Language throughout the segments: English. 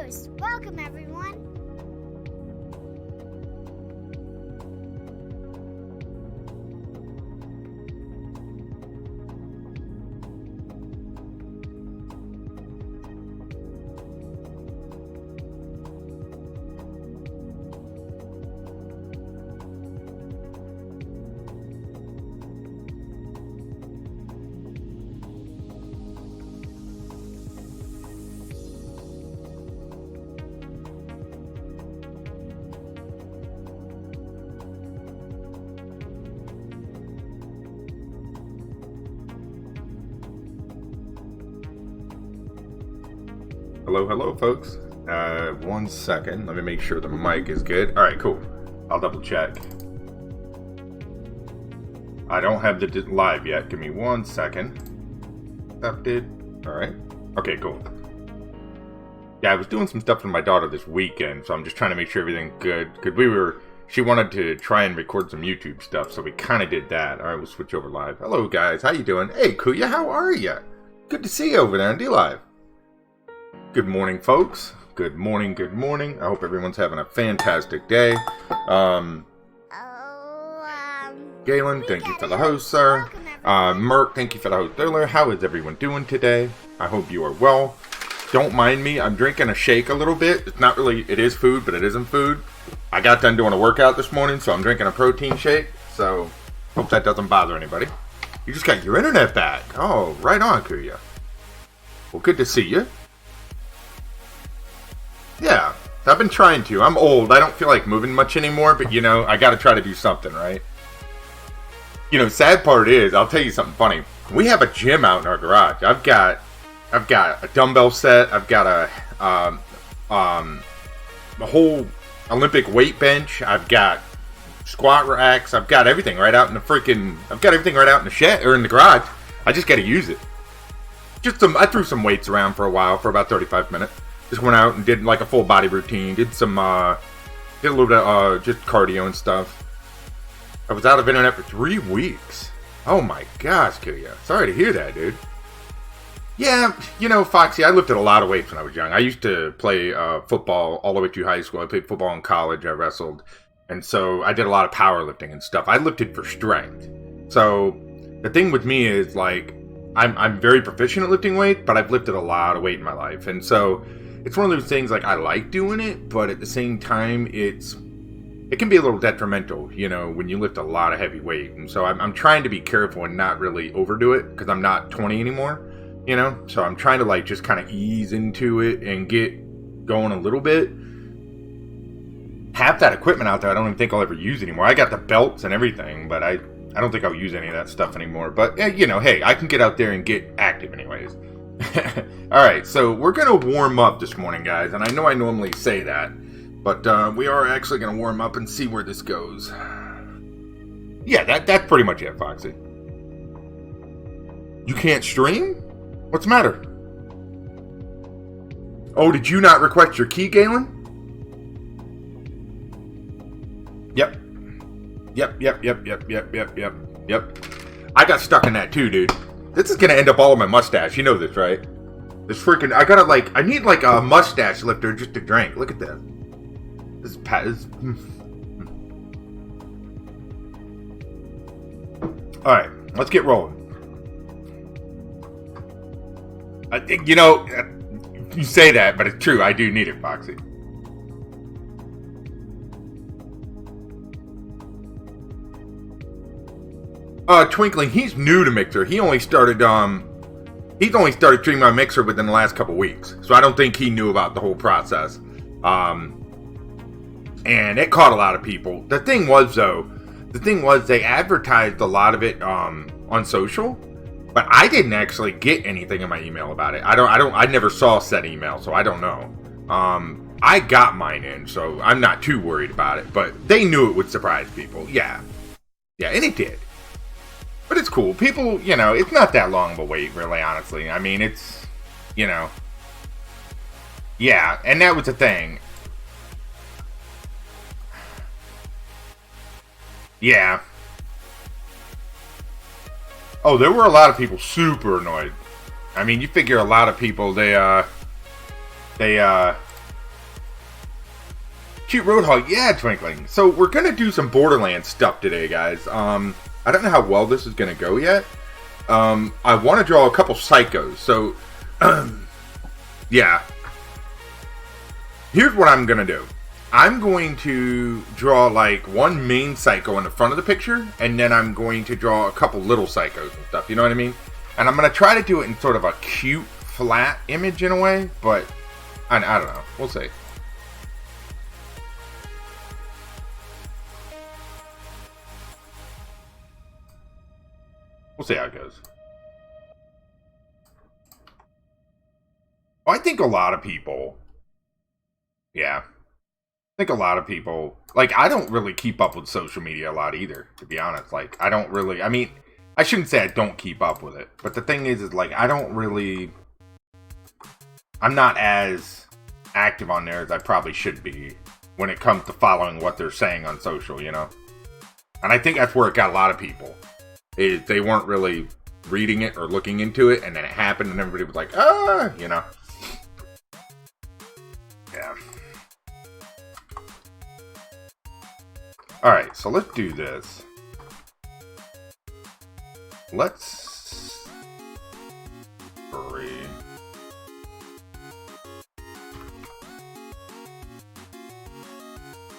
course. Welcome, everyone. Hello, folks. 1 second. Let me make sure the mic is good. All right, cool. I'll double check. I don't have the live yet. Give me 1 second. Accepted. All right. Okay, cool. Yeah, I was doing some stuff with my daughter this weekend, so I'm just trying to make sure everything's good. Because she wanted to try and record some YouTube stuff, so we kind of did that. All right, we'll switch over live. Hello, guys. How you doing? Hey, Kuya, how are you? Good to see you over there on D-Live. Good morning, folks. Good morning. I hope everyone's having a fantastic day. Galen, thank you for the host, sir. Merc, thank you for the host earlier. How is everyone doing today? I hope you are well. Don't mind me. I'm drinking a shake a little bit. It's not really, it is food, but it isn't food. I got done doing a workout this morning, so I'm drinking a protein shake. So, hope that doesn't bother anybody. You just got your internet back. Oh, right on, Kuya. Well, good to see you. Yeah, I've been trying to. I'm old. I don't feel like moving much anymore, but you know, I gotta try to do something, right? You know, sad part is, I'll tell you something funny. We have a gym out in our garage. I've got a dumbbell set. I've got a whole Olympic weight bench. I've got squat racks. I've got everything right out in the shed or in the garage. I just gotta use it. I threw some weights around for a while, for about 35 minutes. Just went out and did like a full body routine. Did a little bit of just cardio and stuff. I was out of internet for 3 weeks. Oh my gosh, Kuya. Sorry to hear that, dude. Yeah, you know, Foxy, I lifted a lot of weights when I was young. I used to play football all the way through high school. I played football in college. I wrestled. And so I did a lot of powerlifting and stuff. I lifted for strength. So the thing with me is like, I'm very proficient at lifting weight, but I've lifted a lot of weight in my life. And so it's one of those things, like, I like doing it, but at the same time, it can be a little detrimental, you know, when you lift a lot of heavy weight. And so I'm trying to be careful and not really overdo it, because I'm not 20 anymore, you know? So I'm trying to, like, just kind of ease into it and get going a little bit. Half that equipment out there, I don't even think I'll ever use anymore. I got the belts and everything, but I don't think I'll use any of that stuff anymore. But, you know, hey, I can get out there and get active anyways. Alright, so we're going to warm up this morning, guys, and I know I normally say that, but we are actually going to warm up and see where this goes. Yeah, that's pretty much it, Foxy. You can't stream? What's the matter? Oh, did you not request your key, Galen? Yep. I got stuck in that too, dude. This is gonna end up all in my mustache. You know this, right? This freaking... I need like a mustache lifter just to drink. Look at this. This is... Alright, let's get rolling. I think, you know, you say that, but it's true. I do need it, Foxy. Twinkling, he's new to Mixer. He's only started streaming on Mixer within the last couple weeks. So I don't think he knew about the whole process. And it caught a lot of people. The thing was they advertised a lot of it on social, but I didn't actually get anything in my email about it. I never saw said email, so I don't know. I got mine in, so I'm not too worried about it, but they knew it would surprise people. Yeah, and it did. But it's cool. People, you know, it's not that long of a wait, really, honestly. I mean, it's, you know. Yeah, and that was the thing. Yeah. Oh, there were a lot of people super annoyed. I mean, you figure a lot of people, Cute Roadhog, yeah, Twinkling. So we're gonna do some Borderlands stuff today, guys. I don't know how well this is gonna go yet. I want to draw a couple psychos. So, yeah. Here's what I'm gonna do. I'm going to draw like one main psycho in the front of the picture, and then I'm going to draw a couple little psychos and stuff. You know what I mean? And I'm gonna try to do it in sort of a cute, flat image in a way, but I don't know. We'll see. We'll see how it goes. I think a lot of people, yeah, I think a lot of people, like, I don't really keep up with social media a lot either, to be honest. Like, I don't really, I mean, I shouldn't say I don't keep up with it, but the thing is like, I don't really, I'm not as active on there as I probably should be when it comes to following what they're saying on social, you know? And I think that's where it got a lot of people. Is they weren't really reading it or looking into it, and then it happened, and everybody was like, ah, you know. Yeah. Alright, so let's do this. Let's... Hurry.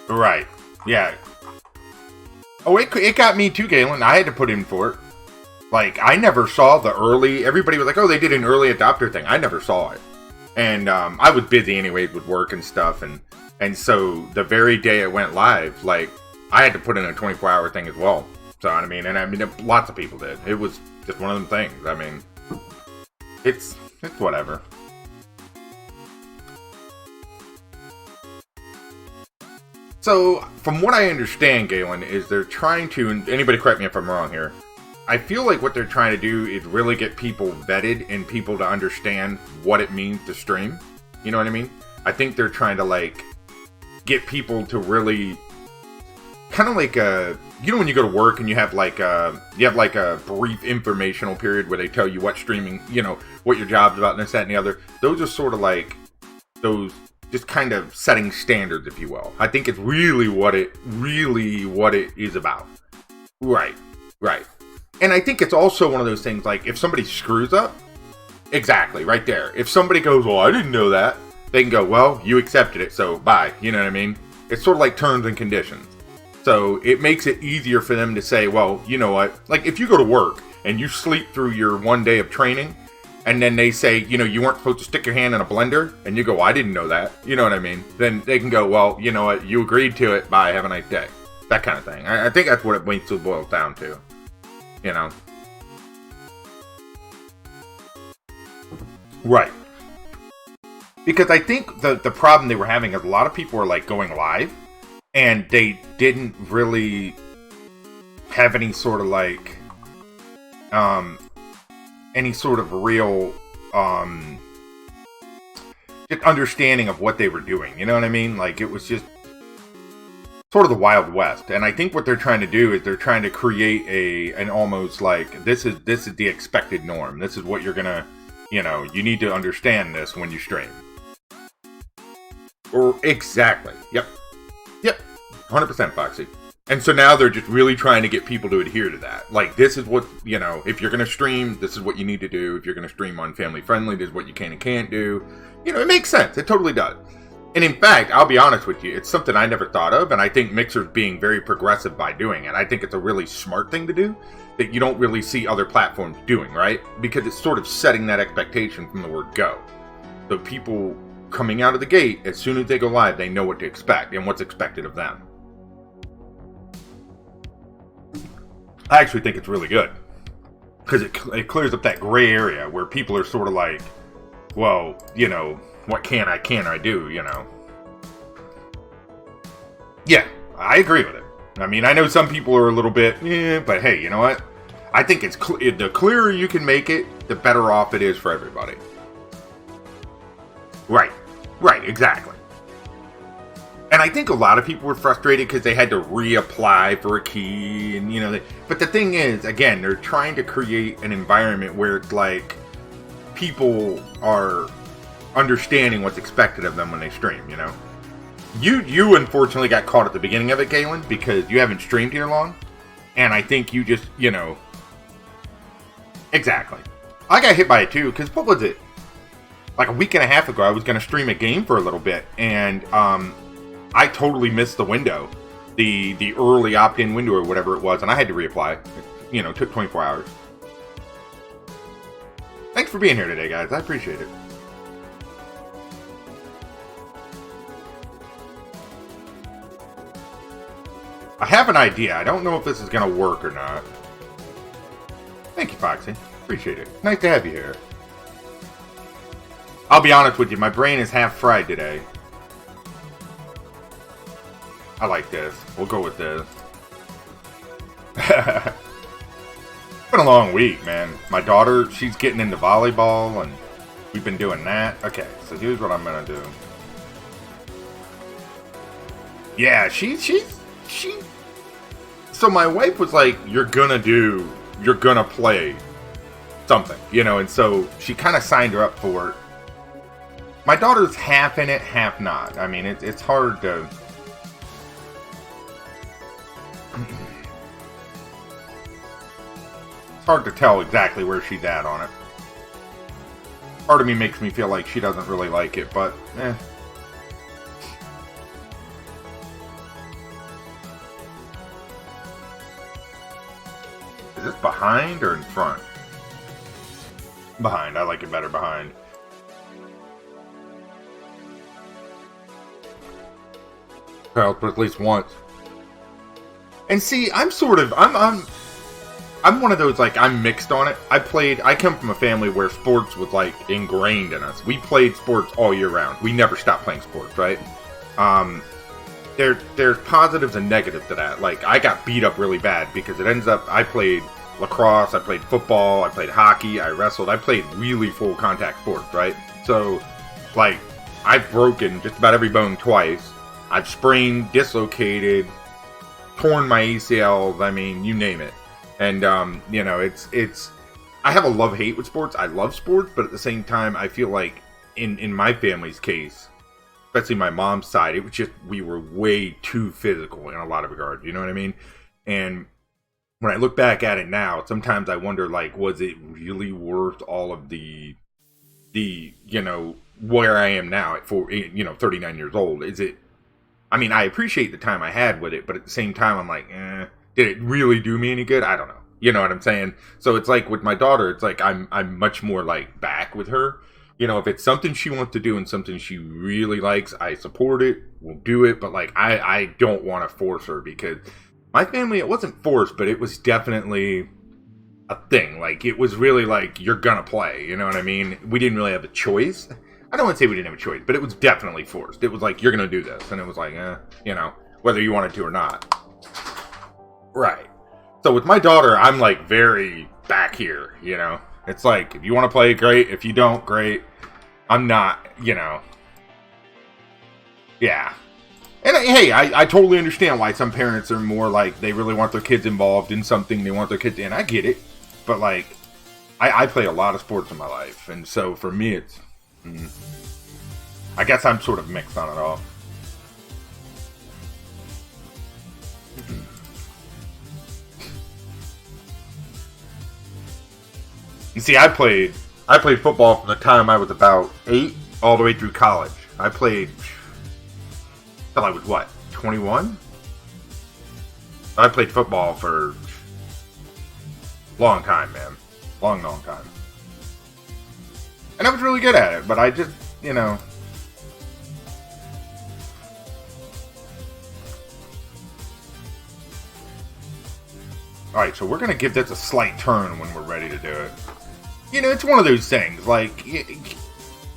Right. Yeah. Oh, it got me too, Galen. I had to put in for it. Like, I never saw the early... Everybody was like, oh, they did an early adopter thing. I never saw it. And I was busy anyways with work and stuff. And so the very day it went live, like, I had to put in a 24-hour thing as well. So, I mean, and I mean, lots of people did. It was just one of them things. I mean, it's whatever. So, from what I understand, Galen, is they're trying to, and anybody correct me if I'm wrong here, I feel like what they're trying to do is really get people vetted and people to understand what it means to stream. You know what I mean? I think they're trying to, like, get people to really, kind of like you know when you go to work and you have like a brief informational period where they tell you what streaming, you know, what your job's about and this, that, and the other. Those are sort of like those, just kind of setting standards, if you will. I think it's really what it is about. Right. And I think it's also one of those things, like, if somebody screws up, exactly, right there. If somebody goes, well, I didn't know that, they can go, well, you accepted it, so bye. You know what I mean? It's sort of like terms and conditions. So it makes it easier for them to say, well, you know what? Like, if you go to work and you sleep through your one day of training, and then they say, you know, you weren't supposed to stick your hand in a blender, and you go, well, I didn't know that. You know what I mean? Then they can go, well, you know what? You agreed to it. Bye. Have a nice day. That kind of thing. I think that's what it basically boils down to. You know? Right. Because I think the problem they were having is a lot of people were, like, going live, and they didn't really have any sort of, like, any sort of real, just understanding of what they were doing. You know what I mean? Like, it was just sort of the Wild West. And I think what they're trying to do is they're trying to create an almost like, this is the expected norm. This is what you're gonna, you know, you need to understand this when you stream. Or, exactly. Yep. 100% Foxy. And so now they're just really trying to get people to adhere to that. Like, this is what, you know, if you're going to stream, this is what you need to do. If you're going to stream on Family Friendly, this is what you can and can't do. You know, it makes sense. It totally does. And in fact, I'll be honest with you, it's something I never thought of, and I think Mixer's being very progressive by doing it. I think it's a really smart thing to do that you don't really see other platforms doing, right? Because it's sort of setting that expectation from the word go. So people coming out of the gate, as soon as they go live, they know what to expect and what's expected of them. I actually think it's really good. Because it clears up that gray area where people are sort of like, well, you know, what can I do, you know? Yeah, I agree with it. I mean, I know some people are a little bit, but hey, you know what? I think it's the clearer you can make it, the better off it is for everybody. Right, exactly. And I think a lot of people were frustrated because they had to reapply for a key, and you know. But the thing is, again, they're trying to create an environment where it's like people are understanding what's expected of them when they stream, you know. You unfortunately got caught at the beginning of it, Galen, because you haven't streamed here long. And I think you just, exactly. I got hit by it too, because what was it? Like a week and a half ago, I was going to stream a game for a little bit, and I totally missed the window. The early opt-in window or whatever it was, and I had to reapply. It took 24 hours. Thanks for being here today, guys. I appreciate it. I have an idea. I don't know if this is going to work or not. Thank you, Foxy. Appreciate it. Nice to have you here. I'll be honest with you. My brain is half fried today. I like this. We'll go with this. It's been a long week, man. My daughter, she's getting into volleyball, and we've been doing that. Okay, so here's what I'm going to do. Yeah, she. So my wife was like, you're gonna play something, and so she kind of signed her up for it. My daughter's half in it, half not. I mean, it's hard to... It's hard to tell exactly where she's at on it. Part of me makes me feel like she doesn't really like it, but, Is this behind or in front? Behind. I like it better behind. Well, but at least once. And see, I'm one of those, like, I'm mixed on it. I come from a family where sports was, like, ingrained in us. We played sports all year round. We never stopped playing sports, right? There's positives and negatives to that. Like, I got beat up really bad because it ends up, I played lacrosse, I played football, I played hockey, I wrestled, I played really full contact sports, right? So, like, I've broken just about every bone twice. I've sprained, dislocated, torn my ACLs, I mean, you name it. And, it's, I have a love-hate with sports. I love sports, but at the same time, I feel like in my family's case, especially my mom's side, it was just, we were way too physical in a lot of regards, you know what I mean? And when I look back at it now, sometimes I wonder, like, was it really worth all of the where I am now at 39 years old? Is it, I mean, I appreciate the time I had with it, but at the same time, I'm like, did it really do me any good? I don't know. You know what I'm saying? So it's like with my daughter, it's like I'm much more like back with her. If it's something she wants to do and something she really likes, I support it. We'll do it. But like, I don't want to force her, because my family, it wasn't forced, but it was definitely a thing. Like, it was really like, you're gonna play. You know what I mean? We didn't really have a choice. I don't want to say we didn't have a choice, but it was definitely forced. It was like, you're gonna do this. And it was like, whether you wanted to or not. Right. So with my daughter, I'm like very back here, It's like, if you want to play, great. If you don't, great. I'm not, Yeah. And hey, I totally understand why some parents are more like, they really want their kids involved in something. They want their kids in. I get it. But like, I play a lot of sports in my life. And so for me, it's... I guess I'm sort of mixed on it all. You see, I played football from the time I was about 8 all the way through college. I played till I was, 21? I played football for a long time, man. Long time. And I was really good at it, but I just, Alright, so we're going to give this a slight turn when we're ready to do it. It's one of those things, like,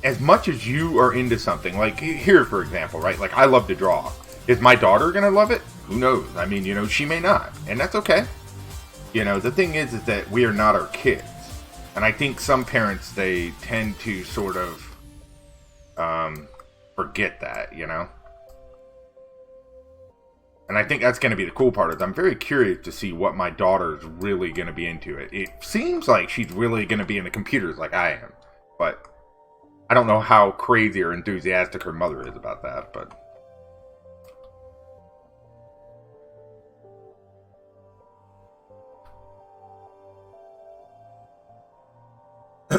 as much as you are into something, like, here, for example, right? Like, I love to draw. Is my daughter going to love it? Who knows? I mean, she may not. And that's okay. The thing is that we are not our kids. And I think some parents, they tend to sort of forget that, And I think that's going to be the cool part. Is I'm very curious to see what my daughter's really going to be into. It seems like she's really going to be into computers like I am. But I don't know how crazy or enthusiastic her mother is about that. But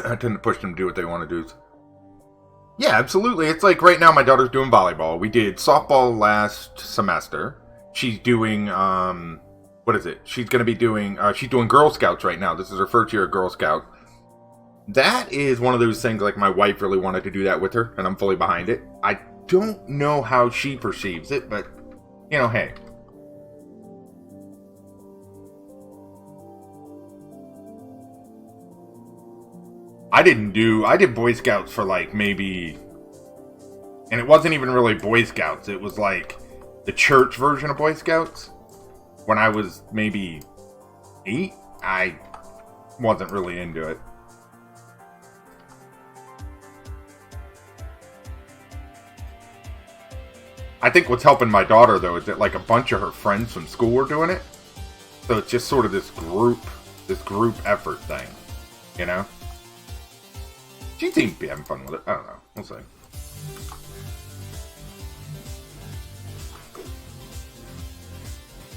I tend to push them to do what they want to do. Yeah, absolutely. It's like right now my daughter's doing volleyball. We did softball last semester. She's doing, what is it? She's going to be doing, she's doing Girl Scouts right now. This is her first year at Girl Scout. That is one of those things, like, my wife really wanted to do that with her, and I'm fully behind it. I don't know how she perceives it, but, you know, hey. I did Boy Scouts for, like, maybe, and it wasn't even really Boy Scouts. It was, like, the church version of Boy Scouts. When I was maybe 8, I wasn't really into it. I think what's helping my daughter, though, is that, like, a bunch of her friends from school are doing it. So it's just sort of this group effort thing, you know? She seems to be having fun with it. I don't know. We'll see.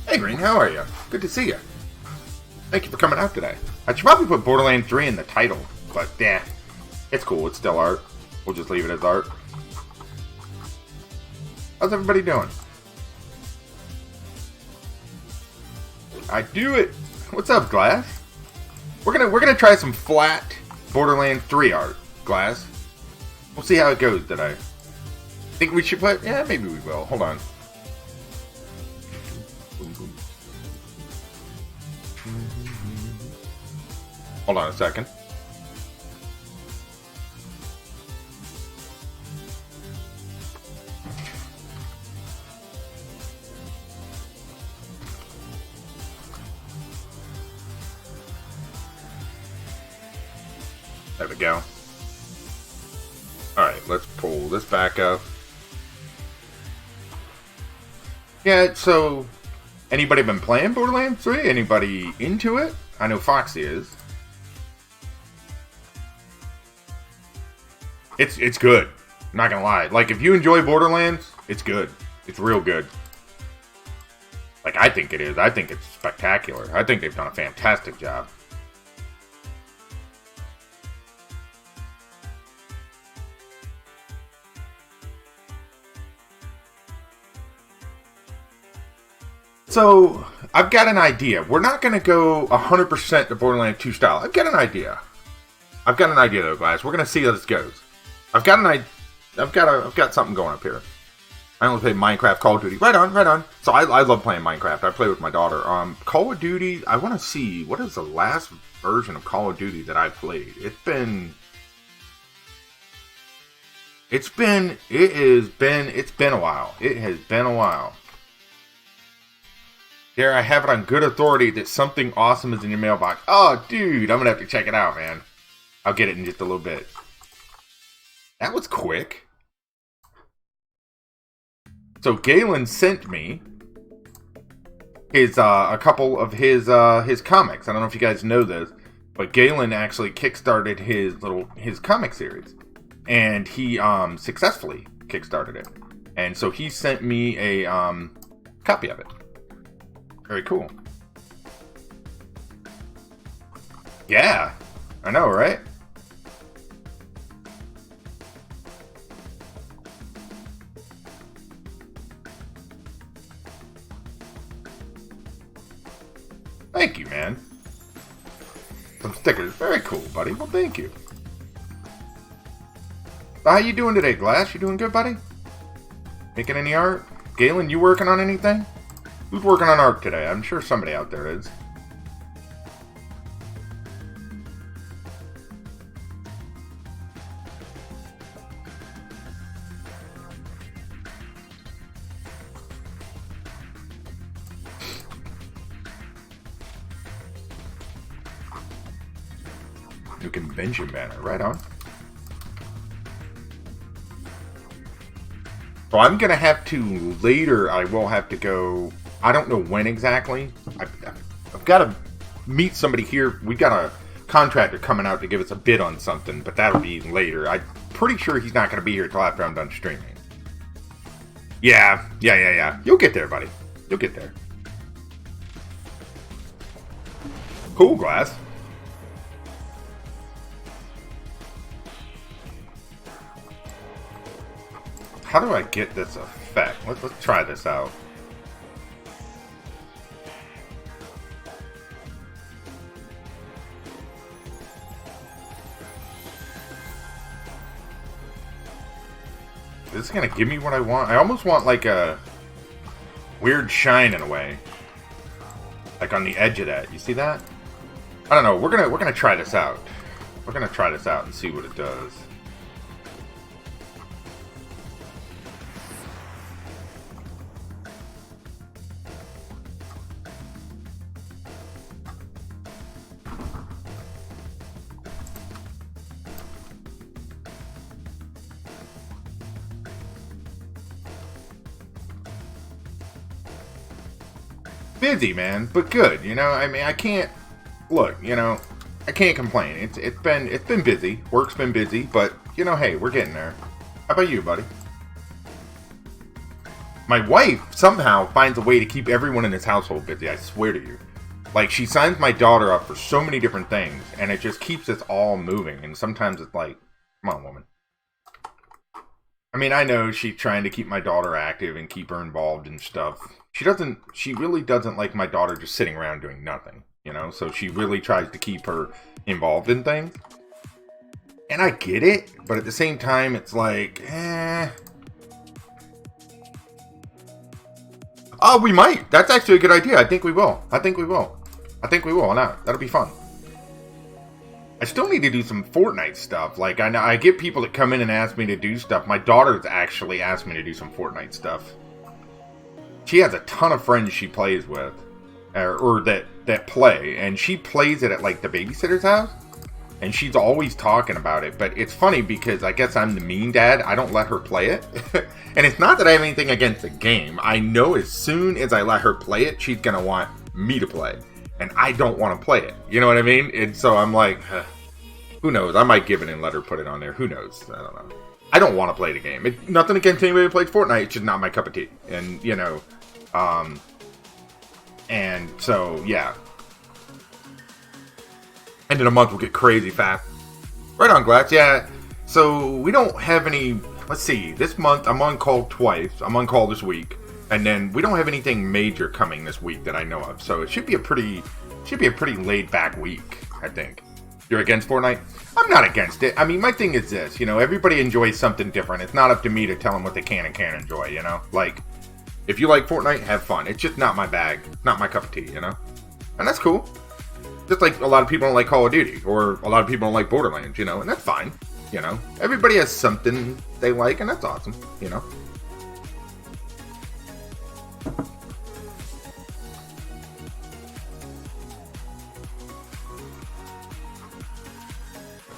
Hey, Green, how are you? Good to see you. Thank you for coming out today. I should probably put Borderlands 3 in the title, but yeah, it's cool. It's still art. We'll just leave it as art. How's everybody doing? I do it. What's up, Glass? We're gonna try some flat Borderlands 3 art, Glass. We'll see how it goes today. Think we should put? Yeah, maybe we will. Hold on. Hold on a second. There we go. Alright, let's pull this back up. Yeah, so, anybody been playing Borderlands 3? Anybody into it? I know Foxy is. It's good. I'm not gonna lie. Like, if you enjoy Borderlands, it's good. It's real good. Like, I think it is. I think it's spectacular. I think they've done a fantastic job. So, I've got an idea. We're not going to go 100% to Borderlands 2 style. I've got an idea. I've got an idea, though, guys. We're going to see how this goes. I've got something going up here. I only play Minecraft, Call of Duty. Right on, right on. So I love playing Minecraft. I play with my daughter. Call of Duty. I want to see what is the last version of Call of Duty that I played. It's been a while. It has been a while. There, I have it on good authority that something awesome is in your mailbox. Oh, dude, I'm going to have to check it out, man. I'll get it in just a little bit. That was quick. So, Galen sent me his a couple of his comics. I don't know if you guys know this, but Galen actually kickstarted his comic series. And he successfully kickstarted it. And so he sent me a copy of it. Very cool. Yeah, I know, right? Thank you, man. Some stickers. Very cool, buddy. Well, thank you. So how you doing today, Glass? You doing good, buddy? Making any art? Galen, you working on anything? Who's working on art today? I'm sure somebody out there is. New convention banner. Right on. So I'm going to have to, later, I will have to go, I don't know when exactly. I've got to meet somebody here. We've got a contractor coming out to give us a bid on something, but that'll be later. I'm pretty sure he's not going to be here till after I'm done streaming. Yeah. You'll get there, buddy. You'll get there. Cool, Glass. How do I get this effect? Let's try this out. Is this gonna give me what I want? I almost want like a weird shine in a way. Like on the edge of that. You see that? I don't know. We're gonna try this out. We're gonna try this out and see what it does. Busy, man, but good. You know, I mean, I can't look. You know, I can't complain. It's been busy. Work's been busy, but you know, hey, we're getting there. How about you, buddy? My wife somehow finds a way to keep everyone in this household busy. I swear to you. Like, she signs my daughter up for so many different things, and it just keeps us all moving. And sometimes it's like, come on, woman. I mean, I know she's trying to keep my daughter active and keep her involved in stuff. She really doesn't like my daughter just sitting around doing nothing, you know? So she really tries to keep her involved in things. And I get it, but at the same time, it's like, Oh, we might. That's actually a good idea. I think we will. Why not? That'll be fun. I still need to do some Fortnite stuff. Like, I get people that come in and ask me to do stuff. My daughter's actually asked me to do some Fortnite stuff. She has a ton of friends she plays with. Or that play. And she plays it at, like, the babysitter's house. And she's always talking about it. But it's funny because I guess I'm the mean dad. I don't let her play it. And it's not that I have anything against the game. I know as soon as I let her play it, she's going to want me to play. And I don't want to play it. You know what I mean? And so I'm like, who knows? I might give it and let her put it on there. Who knows? I don't know. I don't want to play the game. Nothing against anybody who plays Fortnite. It's just not my cup of tea. And, you know, and so, yeah. End of the month will get crazy fast. Right on, Glass. Yeah. So we don't have any. Let's see. This month I'm on call twice. I'm on call this week, and then we don't have anything major coming this week that I know of. So it should be a pretty laid back week. I think. You're against Fortnite? I'm not against it. I mean, my thing is this. You know, everybody enjoys something different. It's not up to me to tell them what they can and can't enjoy. You know, like if you like Fortnite, have fun. It's just not my bag. Not my cup of tea. You know, and that's cool. Just like a lot of people don't like Call of Duty, or a lot of people don't like Borderlands, you know, and that's fine, you know. Everybody has something they like, and that's awesome, you know.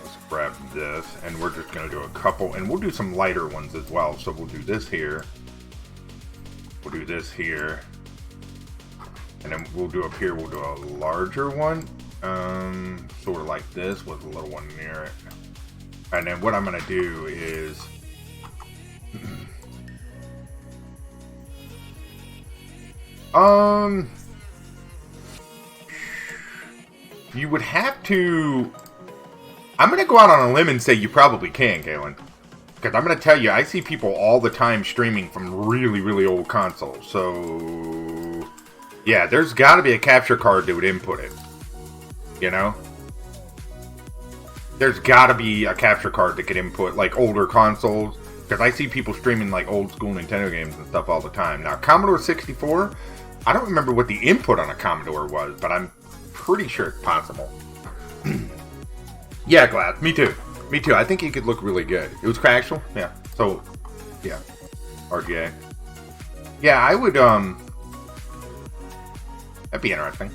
Let's grab this, and we're just going to do a couple, and we'll do some lighter ones as well. So we'll do this here. We'll do this here. And then we'll do up here, we'll do a larger one. Sort of like this with a little one near it. And then what I'm going to do is... you would have to... I'm going to go out on a limb and say you probably can, Galen. Because I'm going to tell you, I see people all the time streaming from really, really old consoles. So... yeah, there's got to be a capture card that would input it. You know? There's got to be a capture card that could input, like, older consoles. Because I see people streaming, like, old school Nintendo games and stuff all the time. Now, Commodore 64, I don't remember what the input on a Commodore was, but I'm pretty sure it's possible. Yeah, Glass. Me too. Me too. I think it could look really good. It was Crashel? Yeah. So, yeah. RGA. Yeah, I would, that'd be interesting.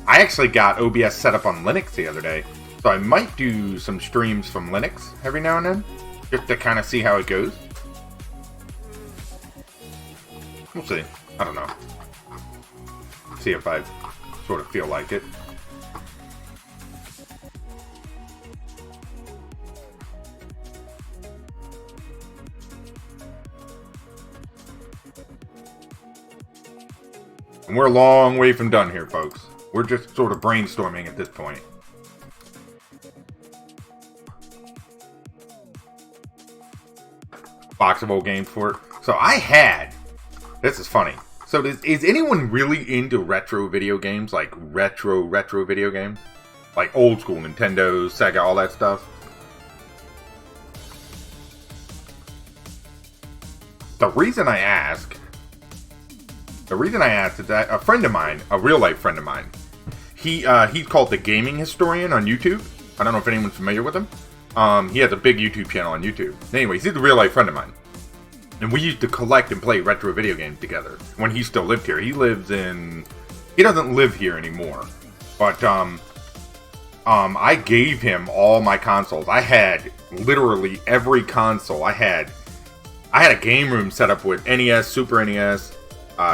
I actually got OBS set up on Linux the other day, so I might do some streams from Linux every now and then, just to kind of see how it goes. We'll see. I don't know. See if I sort of feel like it. And we're a long way from done here, folks. We're just sort of brainstorming at this point. box of old games for it. So I had, this is funny. So is anyone really into retro video games? Like retro video games? Like old school Nintendo, Sega, all that stuff? The reason I ask is that a friend of mine, a real life friend of mine, he's called the Gaming Historian on YouTube. I don't know if anyone's familiar with him. He has a big YouTube channel on YouTube. Anyways, he's a real life friend of mine. And we used to collect and play retro video games together when he still lived here. He doesn't live here anymore. But, I gave him all my consoles. I had literally every console. I had a game room set up with NES, Super NES,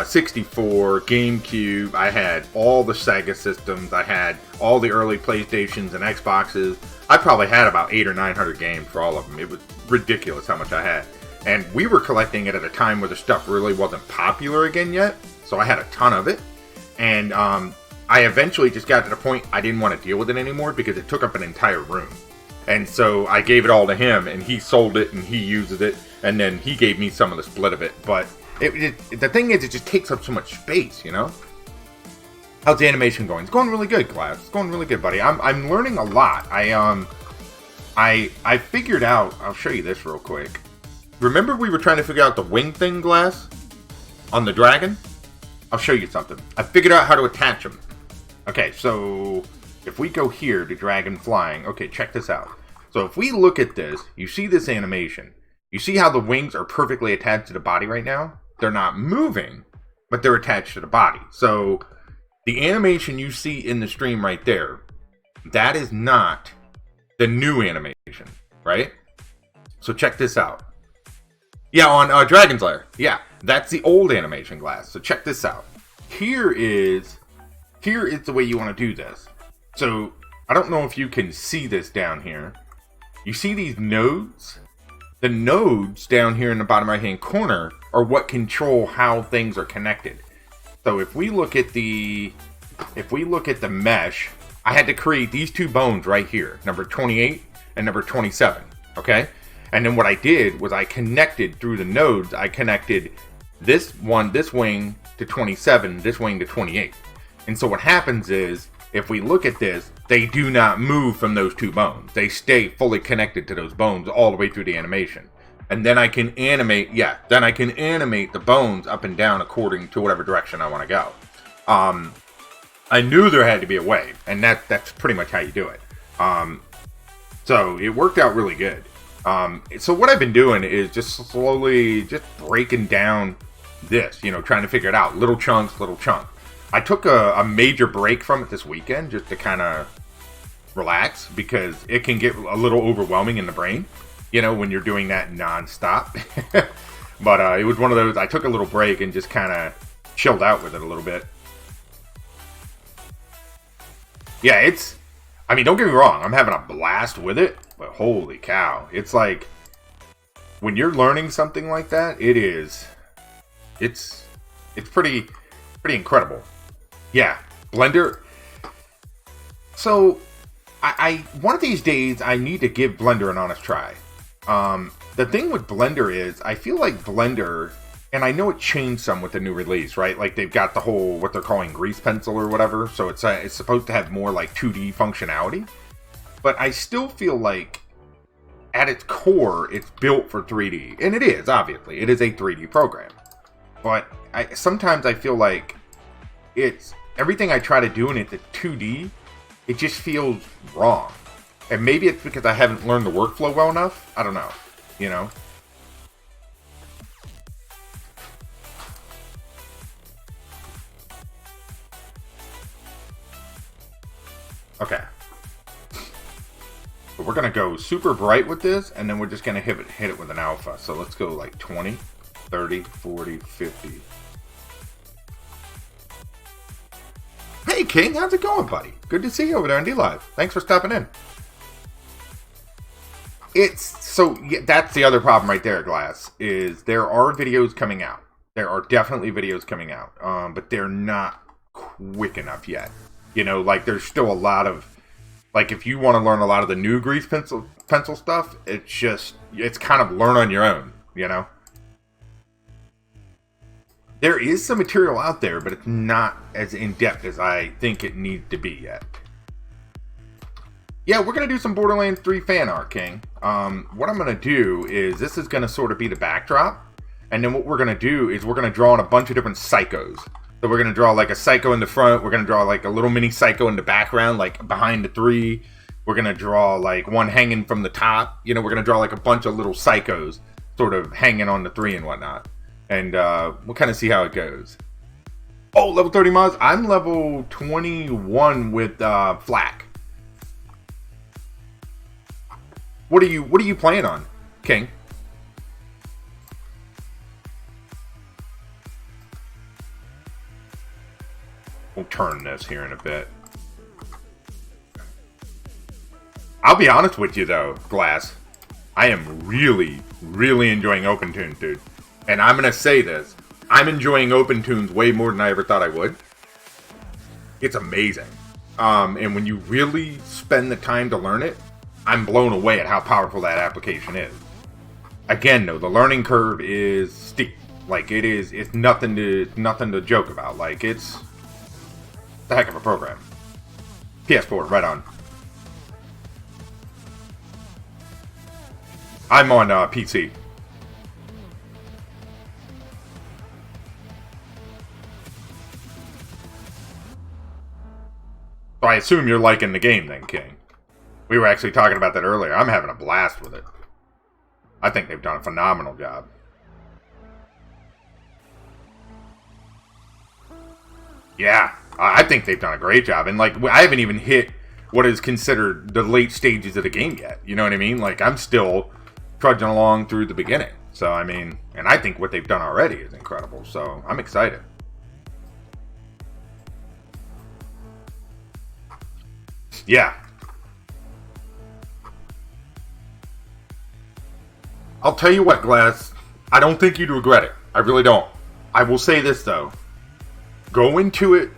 64, GameCube. I had all the Sega systems. I had all the early PlayStations and Xboxes. I probably had about 800 or 900 games for all of them. It was ridiculous how much I had. And we were collecting it at a time where the stuff really wasn't popular again yet. So I had a ton of it. And I eventually just got to the point I didn't want to deal with it anymore because it took up an entire room. And so I gave it all to him, and he sold it, and he uses it, and then he gave me some of the split of it. But the thing is, it just takes up so much space, you know? How's the animation going? It's going really good, Glass. It's going really good, buddy. I'm learning a lot. I figured out, I'll show you this real quick. Remember we were trying to figure out the wing thing, Glass? On the dragon? I'll show you something. I figured out how to attach them. Okay, so if we go here to dragon flying, okay, check this out. So if we look at this, you see this animation. You see how the wings are perfectly attached to the body right now? They're not moving, but they're attached to the body. So the animation you see in the stream right there, that is not the new animation, right? So check this out. Yeah, on Dragon's Lair. Yeah, that's the old animation, Glass. So check this out. Here is the way you want to do this. So I don't know if you can see this down here. You see these nodes? The nodes down here in the bottom right hand corner are what control how things are connected. So if we look at the mesh, I had to create these two bones right here, number 28 and number 27, okay? And then what I did was I connected through the nodes, I connected this wing to 27, this wing to 28. And so what happens is, if we look at this, they do not move from those two bones. They stay fully connected to those bones all the way through the animation. And then I can animate, the bones up and down according to whatever direction I want to go. I knew there had to be a way, and that's pretty much how you do it. So it worked out really good. So what I've been doing is just slowly just breaking down this, trying to figure it out. Little chunks. I took a major break from it this weekend just to kind of relax because it can get a little overwhelming in the brain, when you're doing that nonstop. But it was one of those, I took a little break and just kind of chilled out with it a little bit. Yeah, don't get me wrong, I'm having a blast with it, but holy cow. It's like, when you're learning something like that, it's pretty incredible. Yeah, Blender. So, I one of these days, I need to give Blender an honest try. The thing with Blender is, I feel like Blender, and I know it changed some with the new release, right? Like, they've got the whole, what they're calling grease pencil or whatever, so it's supposed to have more, like, 2D functionality. But I still feel like, at its core, it's built for 3D. And it is, obviously. It is a 3D program. But sometimes I feel like it's everything I try to do in it, the 2D, it just feels wrong. And maybe it's because I haven't learned the workflow well enough. I don't know. Okay. But we're going to go super bright with this, and then we're just going to hit it with an alpha. So let's go like 20, 30, 40, 50. Hey King, how's it going, buddy? Good to see you over there on D-Live. Thanks for stopping in. That's the other problem right there, Glass, is there are videos coming out. There are definitely videos coming out, but they're not quick enough yet. There's still a lot of, if you want to learn a lot of the new grease pencil stuff, it's kind of learn on your own. you know? There is some material out there, but it's not as in-depth as I think it needs to be yet. Yeah, we're going to do some Borderlands 3 fan art, King. What I'm going to do is, this is going to sort of be the backdrop. And then what we're going to do is we're going to draw on a bunch of different psychos. So we're going to draw like a psycho in the front. We're going to draw like a little mini psycho in the background, like behind the 3. We're going to draw like one hanging from the top. You know, we're going to draw like a bunch of little psychos sort of hanging on the 3 and whatnot. And we'll kind of see how it goes. Oh, level 30 mods. I'm level 21 with Flak. What are you playing on, King? We'll turn this here in a bit. I'll be honest with you though, Glass. I am really, really enjoying OpenTunes, dude. And I'm gonna say this. I'm enjoying OpenTunes way more than I ever thought I would. It's amazing. And when you really spend the time to learn it, I'm blown away at how powerful that application is. Again, though, the learning curve is steep. Like it's nothing to joke about. Like it's a heck of a program. PS4, right on. I'm on PC. So I assume you're liking the game then, King. We were actually talking about that earlier. I'm having a blast with it. I think they've done a phenomenal job. Yeah, I think they've done a great job. And, like, I haven't even hit what is considered the late stages of the game yet. You know what I mean? Like, I'm still trudging along through the beginning. So, I mean, and I think what they've done already is incredible. So, I'm excited. Yeah. I'll tell you what, Glass. I don't think you'd regret it. I really don't. I will say this, though. Go into it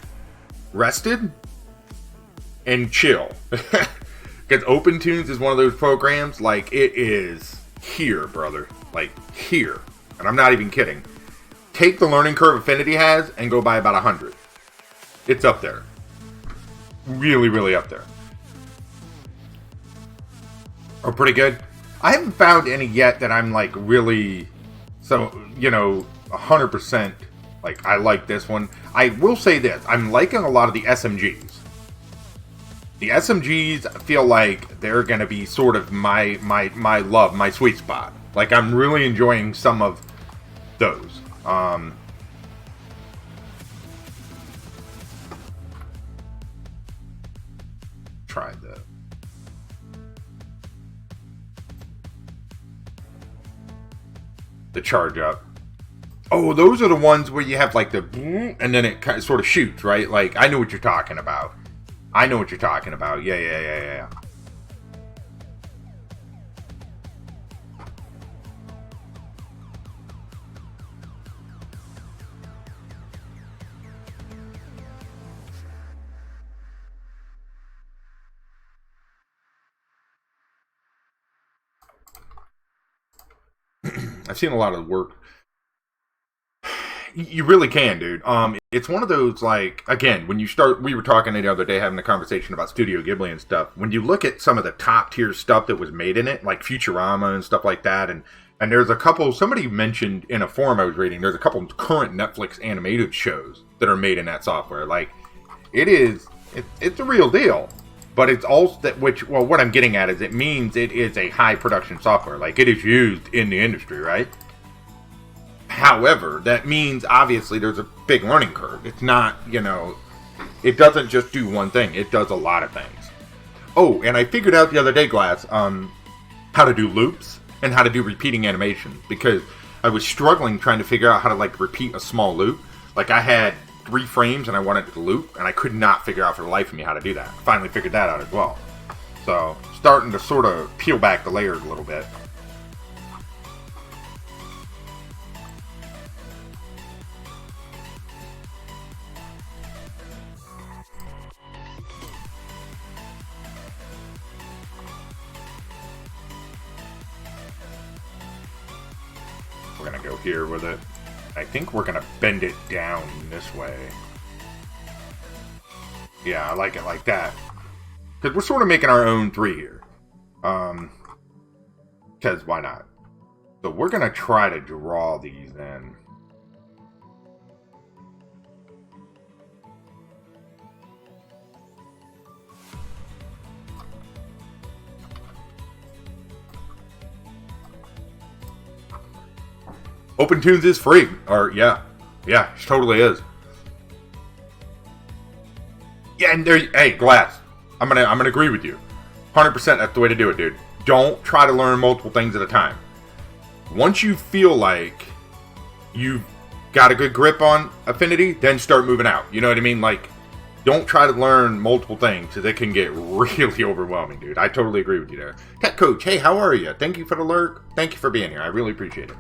rested and chill. Because OpenTunes is one of those programs, like, it is here, brother. Like, here. And I'm not even kidding. Take the learning curve Affinity has and go by about 100. It's up there. Really, really up there. Are pretty good. I haven't found any yet that I'm like really, so, you know, 100%, like, I like this one. I will say this, I'm liking a lot of the SMGs. The SMGs feel like they're going to be sort of my love, my sweet spot. Like, I'm really enjoying some of those. Try that. The charge up. Oh, those are the ones where you have like the and then it kind of sort of shoots, right? Like, I know what you're talking about. I know what you're talking about. Yeah. I've seen a lot of the work. You really can, dude. It's one of those, like, again, when you start, we were talking the other day having a conversation about Studio Ghibli and stuff. When you look at some of the top tier stuff that was made in it, like Futurama and stuff like that, and there's a couple, somebody mentioned in a forum I was reading, there's a couple current Netflix animated shows that are made in that software. Like, it's a real deal. But it's also that, well, what I'm getting at is it means it is a high production software. Like, it is used in the industry, right? However, that means obviously there's a big learning curve. It's not, you know, it doesn't just do one thing. It does a lot of things. Oh, and I figured out the other day, Glass, how to do loops and how to do repeating animation, because I was struggling trying to figure out how to, like, repeat a small loop. Like, I had 3 frames and I wanted it to loop, and I could not figure out for the life of me how to do that. I finally figured that out as well. So, starting to sort of peel back the layers a little bit. to go here with it. I think we're going to bend it down this way. Yeah, I like it like that. Because we're sort of making our own 3 here. Because why not? So we're going to try to draw these in. OpenTunes is free. Or, yeah. Yeah, it totally is. Yeah, and there, hey, Glass. I'm gonna agree with you. 100% that's the way to do it, dude. Don't try to learn multiple things at a time. Once you feel like you've got a good grip on Affinity, then start moving out. You know what I mean? Like, don't try to learn multiple things, because it can get really overwhelming, dude. I totally agree with you there. Tech Coach, hey, how are you? Thank you for the alert. Thank you for being here. I really appreciate it.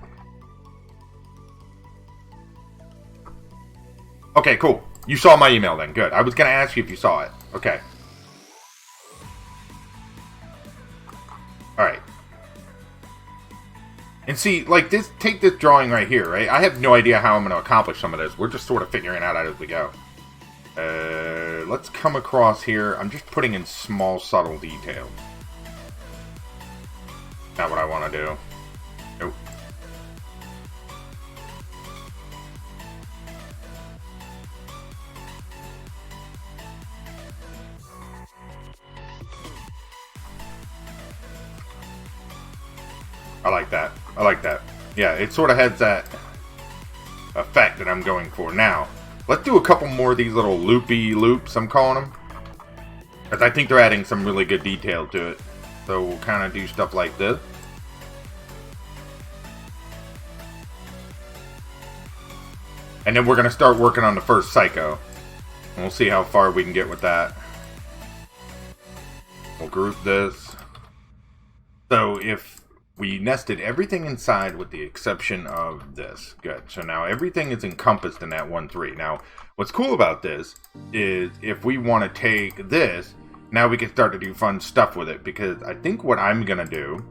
Okay, cool. You saw my email then. Good. I was going to ask you if you saw it. Okay. Alright. And see, like, this, take this drawing right here, right? I have no idea how I'm going to accomplish some of this. We're just sort of figuring it out as we go. Let's come across here. I'm just putting in small, subtle details. Not what I want to do. Nope. I like that. I like that. Yeah, it sort of has that effect that I'm going for. Now, let's do a couple more of these little loopy loops, I'm calling them. Because I think they're adding some really good detail to it. So we'll kind of do stuff like this. And then we're going to start working on the first Psycho. And we'll see how far we can get with that. We'll group this. So if we nested everything inside with the exception of this. Good. So now everything is encompassed in that 1-3. Now, what's cool about this is if we want to take this, now we can start to do fun stuff with it. Because I think what I'm going to do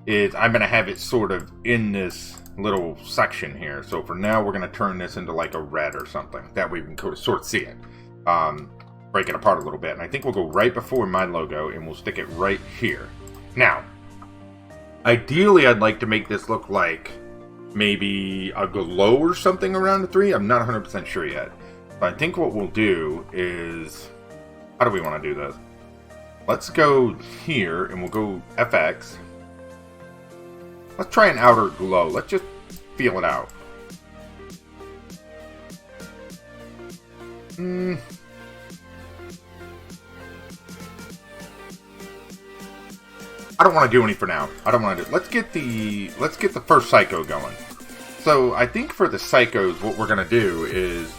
is I'm going to have it sort of in this little section here. So for now, we're going to turn this into like a red or something. That way we can sort of see it. Break it apart a little bit. And I think we'll go right before my logo and we'll stick it right here. Now, ideally, I'd like to make this look like maybe a glow or something around the 3. I'm not 100% sure yet. But I think what we'll do is... How do we want to do this? Let's go here and we'll go FX. Let's try an outer glow. Let's just feel it out. I don't want to do any for now. I don't want to do. Let's get the first Psycho going. So I think for the Psychos, what we're gonna do is,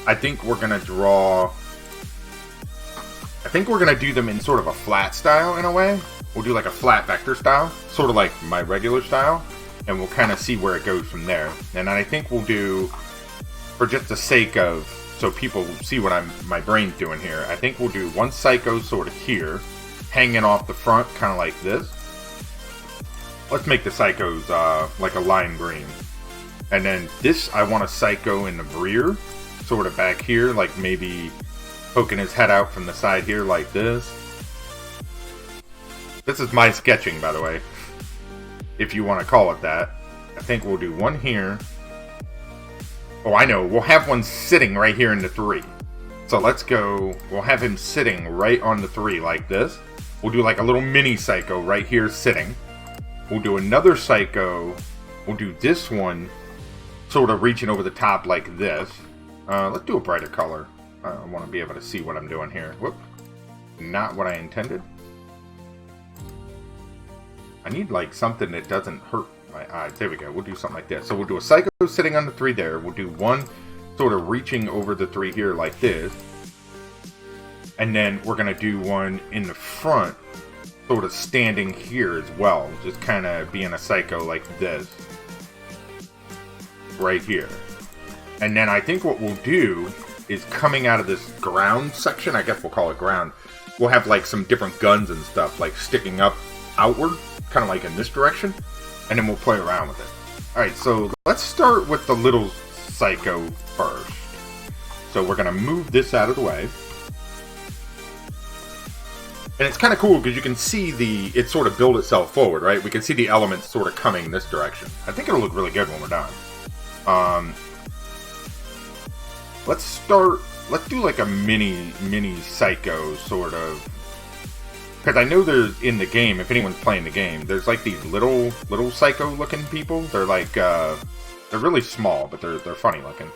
I think we're gonna do them in sort of a flat style in a way. We'll do like a flat vector style, sort of like my regular style, and we'll kind of see where it goes from there. And I think we'll do, for just the sake of, so people see what my brain's doing here, I think we'll do one Psycho sort of here, hanging off the front, kind of like this. Let's make the Psychos like a lime green. And then this, I want a Psycho in the rear, sort of back here, like maybe poking his head out from the side here like this. This is my sketching, by the way, if you want to call it that. I think we'll do one here. Oh, I know. We'll have one sitting right here in the 3. So let's go. We'll have him sitting right on the 3 like this. We'll do like a little mini Psycho right here sitting. We'll do another Psycho. We'll do this one sort of reaching over the top like this. Let's do a brighter color. I want to be able to see what I'm doing here. Whoop. Not what I intended. I need like something that doesn't hurt my eyes. There we go. We'll do something like this. So we'll do a Psycho sitting on the 3 there. We'll do one sort of reaching over the 3 here like this. And then we're going to do one in the front, sort of standing here as well. Just kind of being a Psycho like this. Right here. And then I think what we'll do is coming out of this ground section, I guess we'll call it ground, we'll have like some different guns and stuff, like sticking up outward, kind of like in this direction. And then we'll play around with it. Alright, so let's start with the little psycho first. So we're going to move this out of the way. And it's kind of cool because you can see it sort of build itself forward, right? We can see the elements sort of coming this direction. I think it'll look really good when we're done. Let's do like a mini psycho sort of. Because I know there's in the game, if anyone's playing the game, there's like these little psycho looking people. They're like, they're really small, but they're funny looking.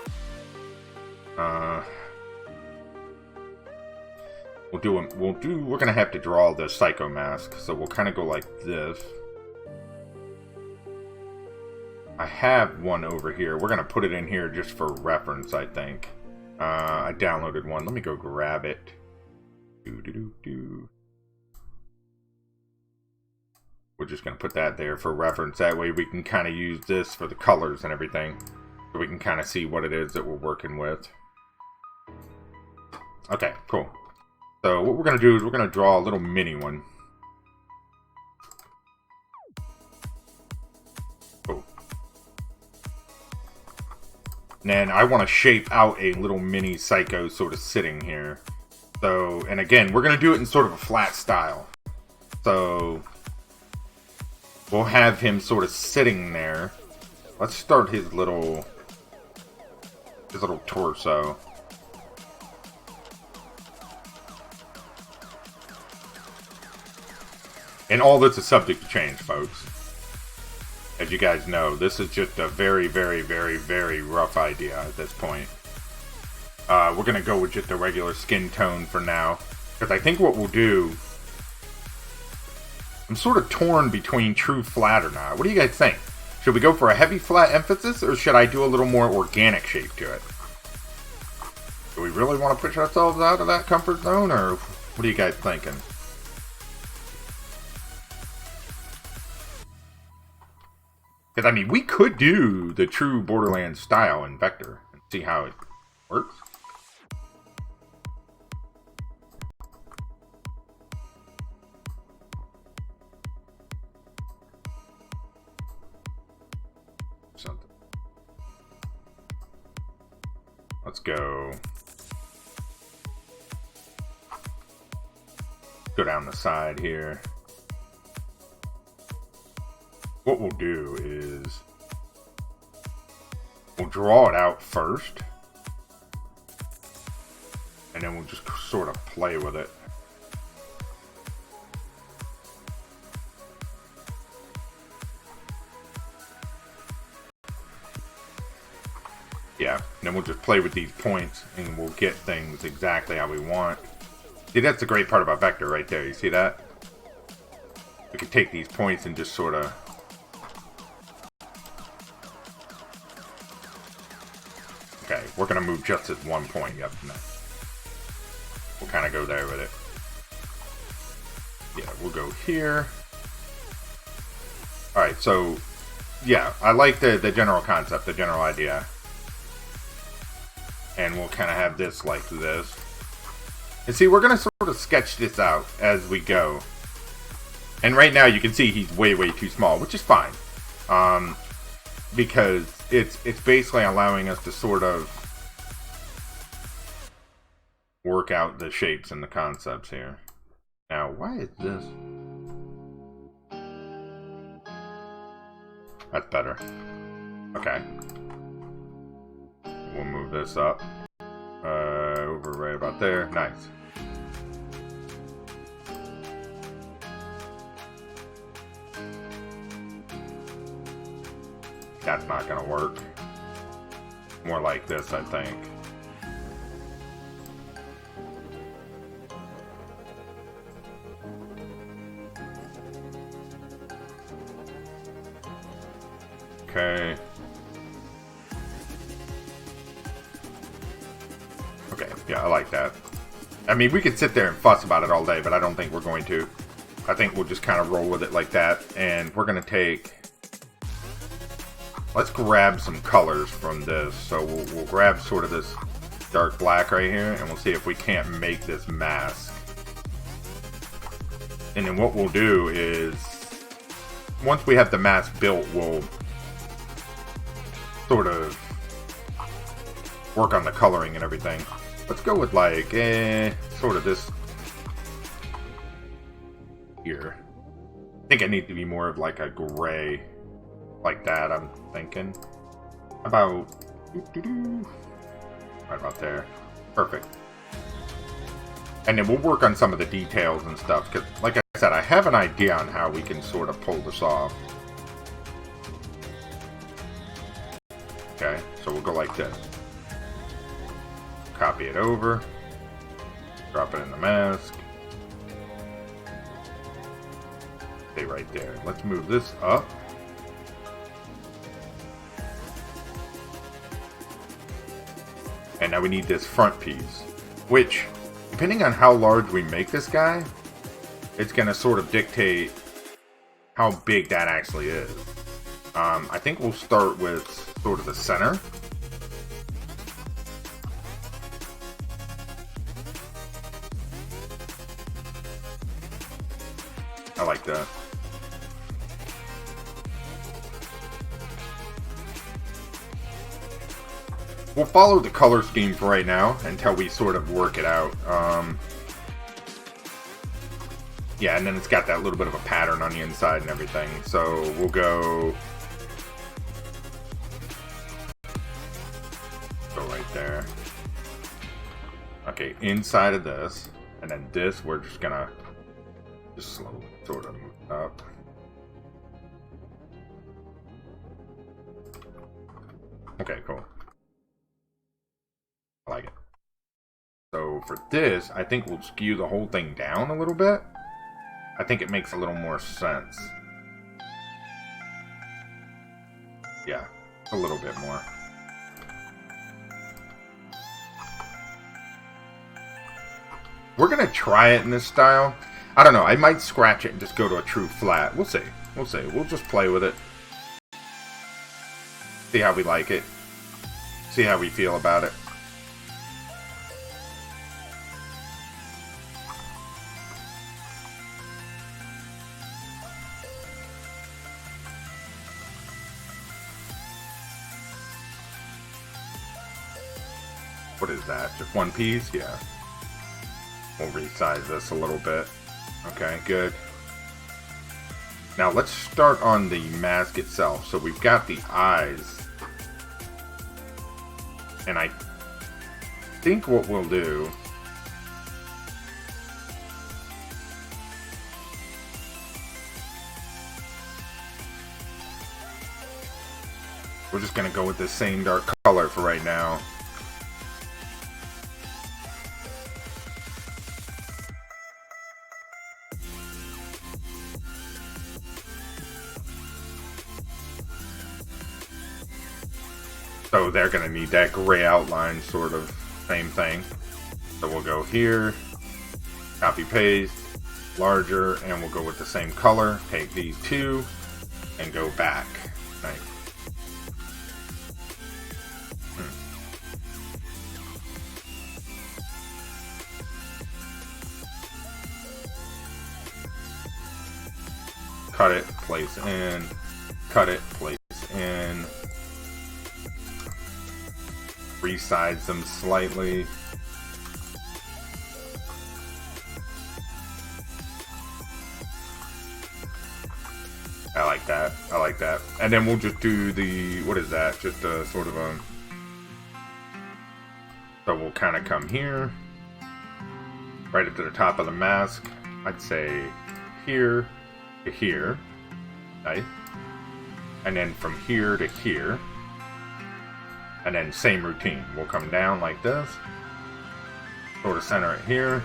We're gonna have to draw the psycho mask, so we'll kind of go like this. I have one over here. We're gonna put it in here just for reference, I think. I downloaded one. Let me go grab it. We're just gonna put that there for reference. That way we can kind of use this for the colors and everything, so we can kind of see what it is that we're working with. Okay, cool. So what we're going to do is we're going to draw a little mini one. Oh. And then I want to shape out a little mini psycho sort of sitting here. So, and again, we're going to do it in sort of a flat style. So we'll have him sort of sitting there. Let's start his little torso. And all this is subject to change, folks. As you guys know, this is just a very, very, very, very rough idea at this point. We're going to go with just a regular skin tone for now. Because I think what we'll do... I'm sort of torn between true flat or not. What do you guys think? Should we go for a heavy flat emphasis, or should I do a little more organic shape to it? Do we really want to push ourselves out of that comfort zone, or what are you guys thinking? Because, I mean, we could do the true Borderlands style in Vector and see how it works. Something. Let's go. Go down the side here. What we'll do is we'll draw it out first, and then we'll just sort of play with it. Yeah, and then we'll just play with these points, and we'll get things exactly how we want. See, that's the great part about Vector right there. You see that? We can take these points and just sort of... Okay, we're going to move just this one point. Yep, no. We'll kind of go there with it. Yeah, we'll go here. Alright, so, yeah, I like the general concept, the general idea. And we'll kind of have this like this. And see, we're going to sort of sketch this out as we go. And right now you can see he's way, way too small, which is fine. Because it's basically allowing us to sort of work out the shapes and the concepts here. Now, why is this? That's better. Okay. We'll move this up. Over right about there. Nice. That's not gonna work. More like this, I think. Okay. Okay, yeah, I like that. I mean, we could sit there and fuss about it all day, but I don't think we're going to. I think we'll just kind of roll with it like that, and we're gonna take... Let's grab some colors from this. So we'll grab sort of this dark black right here, and we'll see if we can't make this mask. And then what we'll do is, once we have the mask built, we'll sort of work on the coloring and everything. Let's go with like sort of this here. I think I need to be more of like a gray, like that. I'm thinking about right about there. Perfect. And then we'll work on some of the details and stuff, because like I said, I have an idea on how we can sort of pull this off. Okay, so we'll go like this. Copy it over. Drop it in the mask. Stay right there. Let's move this up. And now we need this front piece, which, depending on how large we make this guy, it's going to sort of dictate how big that actually is. I think we'll start with sort of the center. I like that. We'll follow the color scheme for right now until we sort of work it out. Yeah, and then it's got that little bit of a pattern on the inside and everything. So we'll go right there. Okay, inside of this, and then this we're just gonna slowly sort of move up. Okay, cool. I like it. So for this, I think we'll skew the whole thing down a little bit. I think it makes a little more sense. Yeah, a little bit more. We're gonna try it in this style. I don't know, I might scratch it and just go to a true flat. We'll see. We'll see. We'll just play with it. See how we like it. See how we feel about it. What is that? Just one piece? Yeah. We'll resize this a little bit. Okay, good. Now let's start on the mask itself. So we've got the eyes. And I think what we'll do we're just gonna go with the same dark color for right now. So they're going to need that gray outline, sort of, same thing. So we'll go here, copy paste, larger, and we'll go with the same color. Take these two, and go back. Nice. Cut it, place in, cut it, place in. Resize them slightly. I like that. I like that. And then we'll just do the, what is that? Just a sort of a, so we'll kind of come here, right up to the top of the mask. I'd say here to here. Nice. And then from here to here. And then same routine. We'll come down like this. Sort of center it here.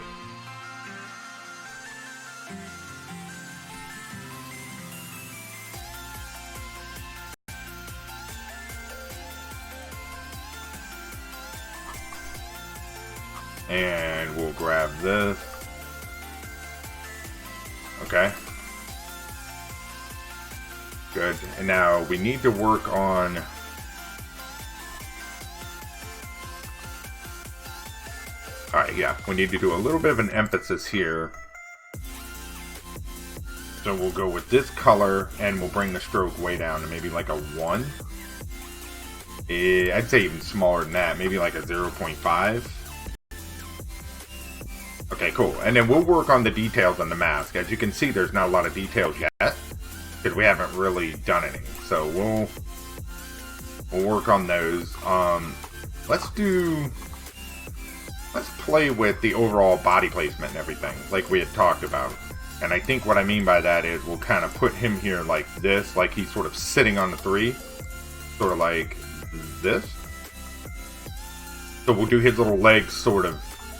And we'll grab this. Okay. Good. And now we need to work on alright, yeah, we need to do a little bit of an emphasis here. So we'll go with this color and we'll bring the stroke way down to maybe like a 1. I'd say even smaller than that, maybe like a 0.5. Okay, cool. And then we'll work on the details on the mask. As you can see, there's not a lot of details yet, because we haven't really done any. So we'll work on those. Let's play with the overall body placement and everything, like we had talked about. And I think what I mean by that is we'll kind of put him here like this, like he's sort of sitting on the 3, sort of like this. So we'll do his little legs sort of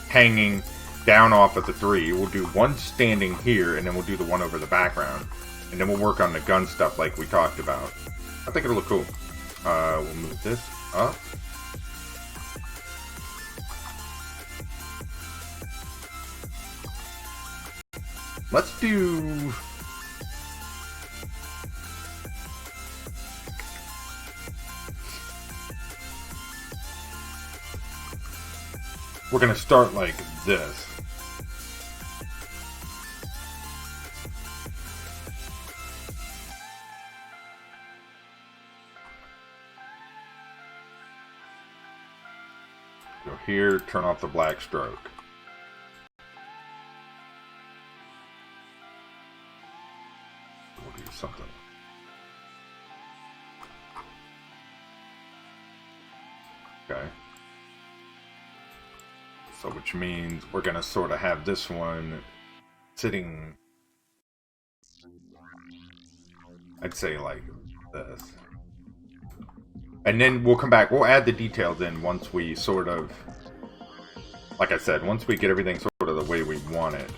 hanging down off of the 3. We'll do one standing here, and then we'll do the one over the background. And then we'll work on the gun stuff like we talked about. I think it'll look cool. We'll move this up. Let's do... We're gonna start like this. Go here, turn off the black stroke. We'll do something. Okay. So which means we're going to sort of have this one sitting, I'd say like this. And then we'll come back, we'll add the details in once we sort of, like I said, once we get everything sort of the way we want it.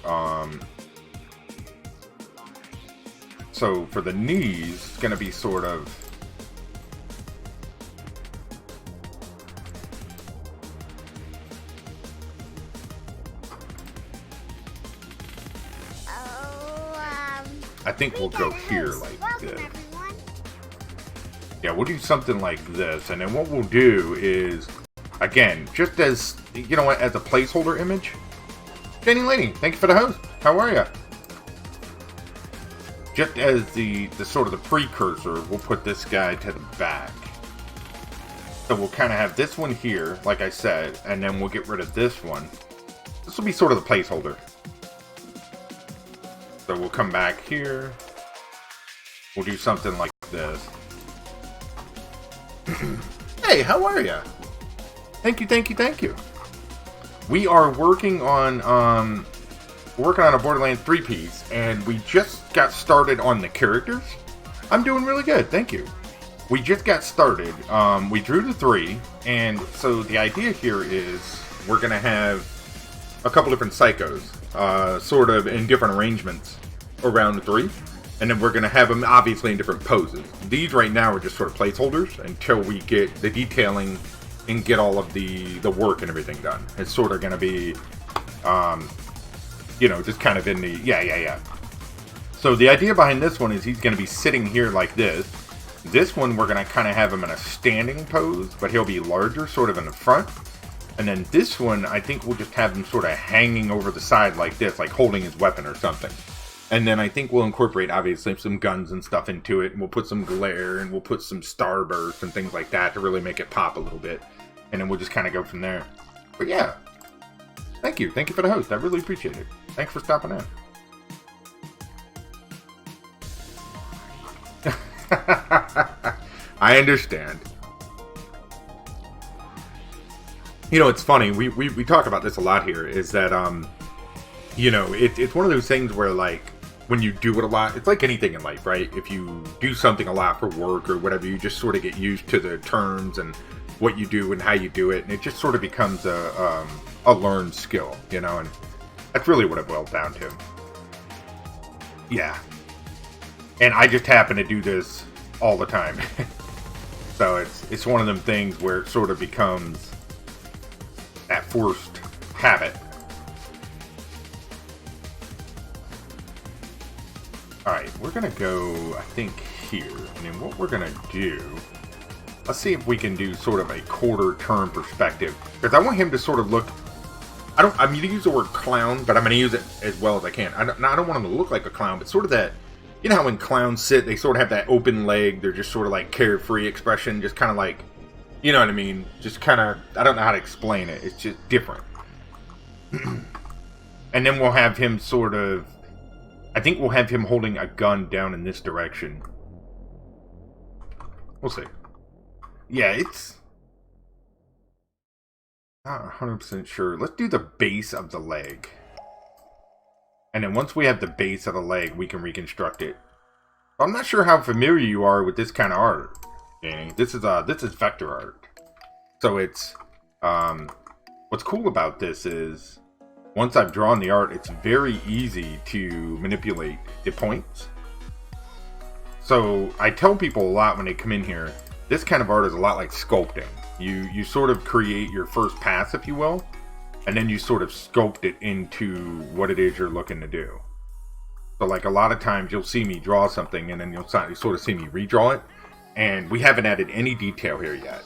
So for the knees, it's going to be sort of, I think we'll go here like this. Yeah, we'll do something like this, and then what we'll do is, again, just as, you know what, as a placeholder image. JerHenning Lady, thank you for the host. How are you? Just as the sort of the precursor, we'll put this guy to the back. So we'll kind of have this one here, like I said, and then we'll get rid of this one. This will be sort of the placeholder. So we'll come back here. We'll do something like this. Hey, how are you? Thank you, thank you, thank you. We are working on a Borderlands 3 piece, and we just got started on the characters. I'm doing really good, thank you. We just got started. We drew the 3, and so the idea here is we're gonna have a couple different psychos, sort of in different arrangements around the 3. And then we're going to have them obviously in different poses. These right now are just sort of placeholders until we get the detailing and get all of the work and everything done. It's sort of going to be, you know, just kind of in the, yeah. So the idea behind this one is he's going to be sitting here like this. This one we're going to kind of have him in a standing pose, but he'll be larger sort of in the front. And then this one, I think we'll just have him sort of hanging over the side like this, like holding his weapon or something. And then I think we'll incorporate, obviously, some guns and stuff into it. And we'll put some glare and we'll put some starburst and things like that to really make it pop a little bit. And then we'll just kind of go from there. But yeah. Thank you. Thank you for the host. I really appreciate it. Thanks for stopping in. I understand. You know, it's funny. We talk about this a lot here. Is that, you know, it's one of those things where, like, when you do it a lot, it's like anything in life, right? If you do something a lot for work or whatever, you just sort of get used to the terms and what you do and how you do it, and it just sort of becomes a learned skill, you know, and that's really what it boils down to. Yeah. And I just happen to do this all the time. So it's one of them things where it sort of becomes that forced habit. Alright, we're going to go, I think, here. And then what we're going to do, let's see if we can do sort of a quarter turn perspective. Because I want him to sort of look, I'm going to use the word clown, but I'm going to use it as well as I can. I don't want him to look like a clown, but sort of that, you know how when clowns sit, they sort of have that open leg, they're just sort of like carefree expression, just kind of like, You know what I mean? Just kind of, I don't know how to explain it. It's just different. And then we'll have him sort of, I think we'll have him holding a gun down in this direction. We'll see. Yeah, it's not 100% sure. Let's do the base of the leg. And then once we have the base of the leg, we can reconstruct it. I'm not sure how familiar you are with this kind of art, Danny. This is vector art. So it's what's cool about this is once I've drawn the art, it's very easy to manipulate the points. So I tell people a lot when they come in here, this kind of art is a lot like sculpting. You sort of create your first pass, if you will, and then you sort of sculpt it into what it is you're looking to do. So like a lot of times you'll see me draw something and then you'll sort of see me redraw it. And we haven't added any detail here yet.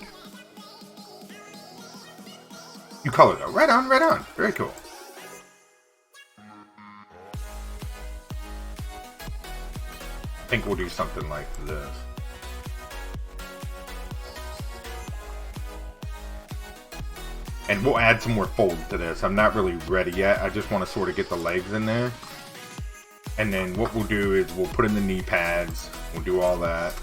You color though. Right on, right on. Very cool. I think we'll do something like this. And we'll add some more folds to this. I'm not really ready yet. I just want to sort of get the legs in there. And then what we'll do is we'll put in the knee pads. We'll do all that.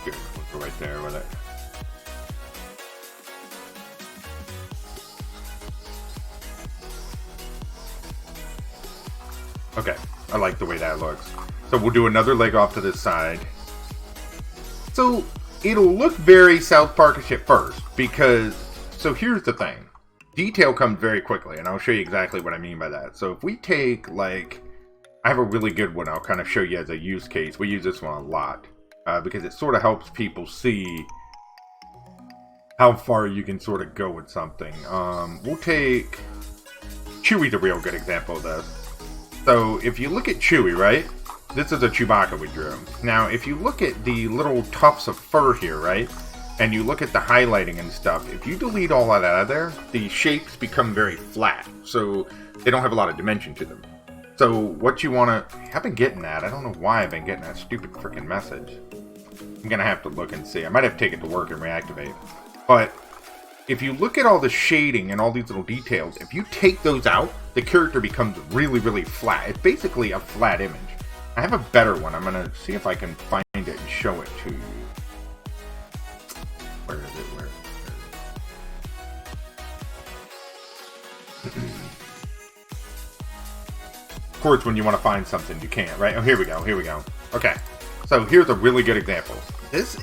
Good. We'll go right there with it. Okay. I like the way that looks. So we'll do another leg off to this side. So it'll look very South Parkish at first because, so here's the thing. Detail comes very quickly, and I'll show you exactly what I mean by that. So if we take, like, I have a really good one I'll kind of show you as a use case. We use this one a lot because it sort of helps people see how far you can sort of go with something. We'll take, Chewie's a real good example of this. So if you look at Chewie, right? This is a Chewbacca we drew. Now, if you look at the little tufts of fur here, right? And you look at the highlighting and stuff, if you delete all that out of there, the shapes become very flat. So they don't have a lot of dimension to them. So what you want to, I've been getting that. I don't know why I've been getting that stupid freaking message. I'm going to have to look and see. I might have to take it to work and reactivate. But if you look at all the shading and all these little details, if you take those out, the character becomes really, really flat. It's basically a flat image. I have a better one. I'm going to see if I can find it and show it to you. Where is it? Where is it? Of course, when you want to find something, you can't, right? Oh, here we go. Here we go. Okay. So here's a really good example. This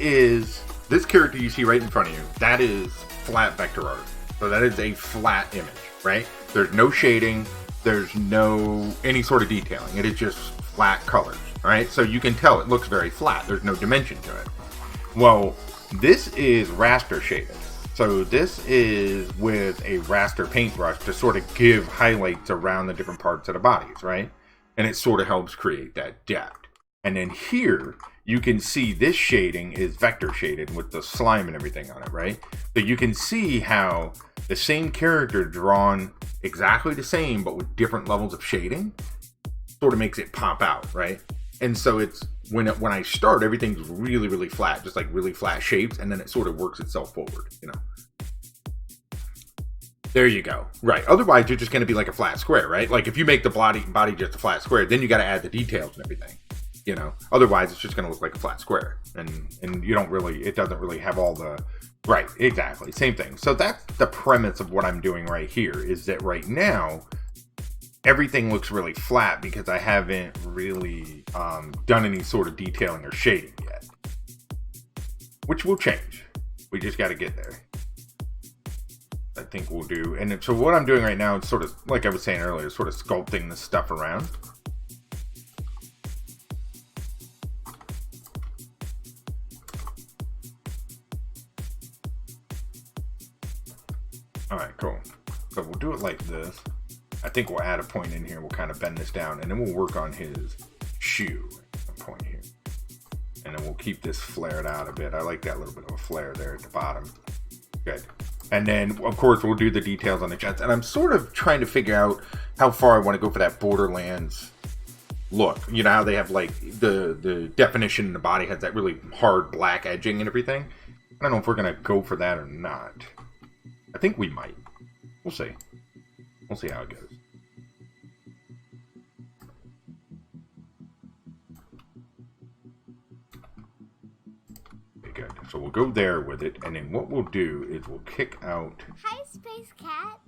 character you see right in front of you. That is flat vector art. So that is a flat image, right? There's no shading. There's no any sort of detailing. It is just flat colors, right? So you can tell it looks very flat. There's no dimension to it. Well, this is raster shaded. So this is with a raster paintbrush to sort of give highlights around the different parts of the bodies, right? And it sort of helps create that depth. And then here, you can see this shading is vector shaded with the slime and everything on it, right? So you can see how the same character drawn exactly the same, but with different levels of shading, sort of makes it pop out, right? And so it's when I start, everything's really, really flat, just like really flat shapes, and then it sort of works itself forward, you know. There you go. Right. Otherwise, you're just going to be like a flat square, right? Like if you make the body just a flat square, then you got to add the details and everything, you know. Otherwise, it's just going to look like a flat square, and you don't really, it doesn't really have all the right. Exactly. Same thing. So that's the premise of what I'm doing right here. Is that right now, everything looks really flat because I haven't really done any sort of detailing or shading yet. Which will change. We just got to get there. I think we'll do. And so what I'm doing right now is sort of, like I was saying earlier, sort of sculpting this stuff around. Alright, cool. So we'll do it like this. I think we'll add a point in here. We'll kind of bend this down, and then we'll work on his shoe. A point here. And then we'll keep this flared out a bit. I like that little bit of a flare there at the bottom. Good. And then, of course, we'll do the details on the chest. And I'm sort of trying to figure out how far I want to go for that Borderlands look. You know how they have like the definition in the body has that really hard black edging and everything. I don't know if we're gonna go for that or not. I think we might. We'll see. We'll see how it goes. Okay, good. So we'll go there with it, and then what we'll do is we'll kick out. Hi, Space Cat.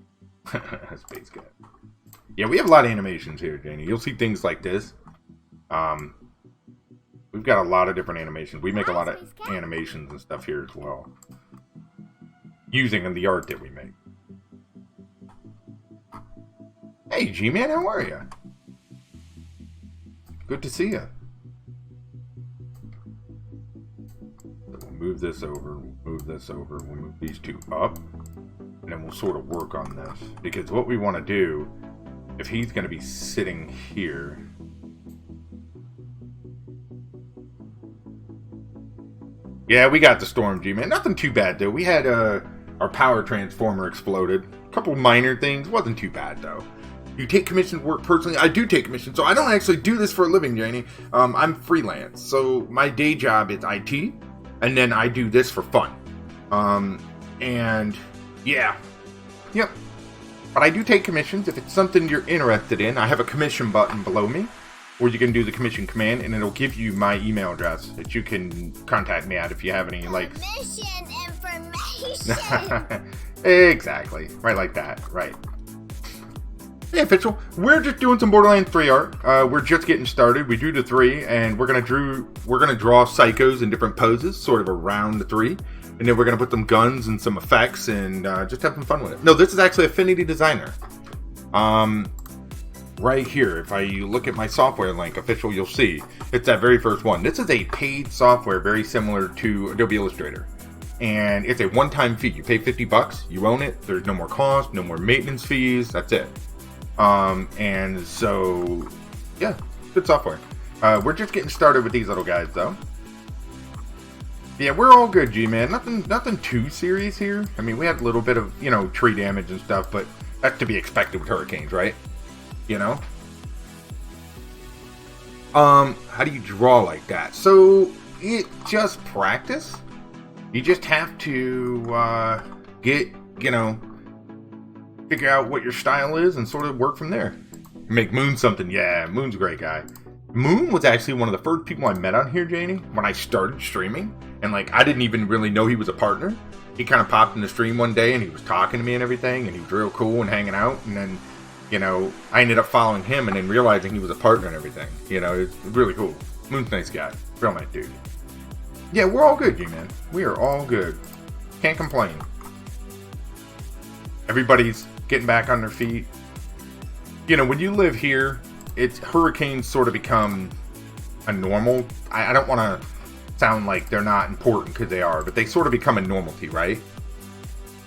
Space Cat. Yeah, we have a lot of animations here, Janie. You'll see things like this. We've got a lot of different animations. We make a lot of animations and stuff here as well, using the art that we make. Hey, G-Man, how are you? Good to see you. So we'll move this over. We'll move this over. We'll move these two up, and then we'll sort of work on this, because what we want to do, if he's going to be sitting here. Yeah, we got the storm, G-Man. Nothing too bad, though. We had our power transformer exploded. A couple minor things. Wasn't too bad, though. You take commission work personally? I do take commission, so I don't actually do this for a living, Janie. I'm freelance. So my day job is IT, and then I do this for fun. And, yeah. Yep. But I do take commissions. If it's something you're interested in, I have a commission button below me, or you can do the commission command, and it'll give you my email address that you can contact me at if you have any, like... Commission information! Exactly. Right like that. Right. Hey, Official. We're just doing some Borderlands 3 art. We're just getting started. We drew the 3, and we're gonna draw psychos in different poses, sort of around the 3. And then we're gonna put some guns and some effects, and just have some fun with it. No, this is actually Affinity Designer. Right here, if you look at my software link, Official, you'll see it's that very first one. This is a paid software, very similar to Adobe Illustrator, and it's a one-time fee. You pay $50, you own it. There's no more cost, no more maintenance fees. That's it. And so, yeah, good software. We're just getting started with these little guys, though. Yeah, we're all good, G-Man. Nothing too serious here. I mean, we had a little bit of, tree damage and stuff, but that's to be expected with hurricanes, right? How do you draw like that? So, it just practice. You just have to, figure out what your style is and sort of work from there. Make Moon something. Yeah, Moon's a great guy. Moon was actually one of the first people I met on here, Janie, when I started streaming. And, I didn't even really know he was a partner. He kind of popped in the stream one day and he was talking to me and everything, and he was real cool and hanging out. And then, I ended up following him and then realizing he was a partner and everything. It's really cool. Moon's a nice guy. Real nice dude. Yeah, we're all good, G-Man. We are all good. Can't complain. Everybody's getting back on their feet. When you live here, hurricanes sort of become a normal. I don't want to sound like they're not important, because they are, but they sort of become a normalcy, right?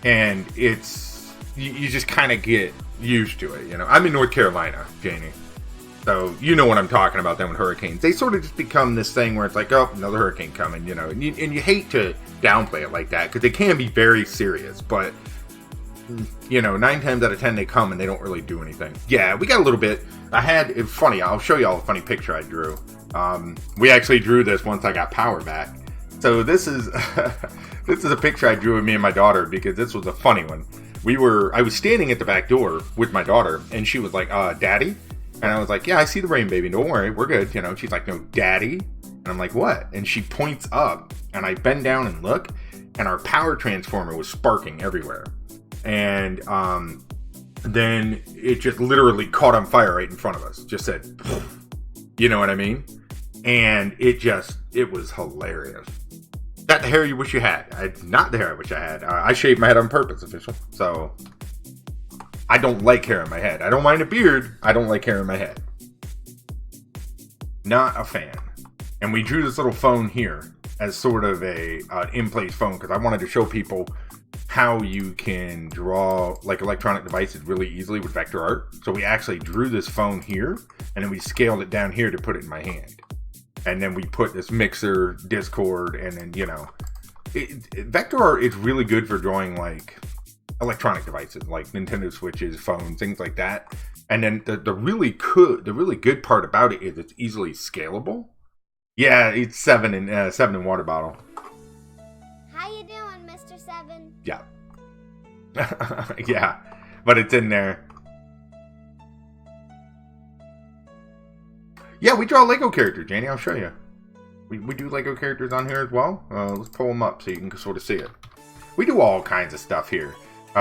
And it's, you just kind of get used to it, I'm in North Carolina, Janie. So, you know what I'm talking about then with hurricanes. They sort of just become this thing where it's like, oh, another hurricane coming, and you hate to downplay it like that, because they can be very serious, but 9 times out of 10 they come and they don't really do anything. Yeah, we got a little bit. It's funny, I'll show you all a funny picture I drew. We actually drew this once I got power back. So this is this is a picture I drew of me and my daughter, because this was a funny one. I was standing at the back door with my daughter, and she was like, Daddy? And I was like, yeah, I see the rain, baby, don't worry, we're good. She's like, no, Daddy? And I'm like, what? And she points up, and I bend down and look, and our power transformer was sparking everywhere. And then it just literally caught on fire right in front of us. Just said, you know what I mean? And it was hilarious. Not the hair you wish you had. Not the hair I wish I had. I shaved my head on purpose, Official. So, I don't like hair in my head. I don't mind a beard. I don't like hair in my head. Not a fan. And we drew this little phone here as sort of a in-place phone, because I wanted to show people how you can draw electronic devices really easily with vector art. So we actually drew this phone here, and then we scaled it down here to put it in my hand. And then we put this mixer, Discord, and then, vector art is really good for drawing electronic devices, like Nintendo Switches, phones, things like that. And then the really good part about it is it's easily scalable. Yeah, it's 7 in water bottle. How you doing, Mr. 7? Yeah. Yeah, but it's in there. Yeah, we draw Lego characters, Janie. I'll show you. We do Lego characters on here as well. Let's pull them up so you can sort of see it. We do all kinds of stuff here.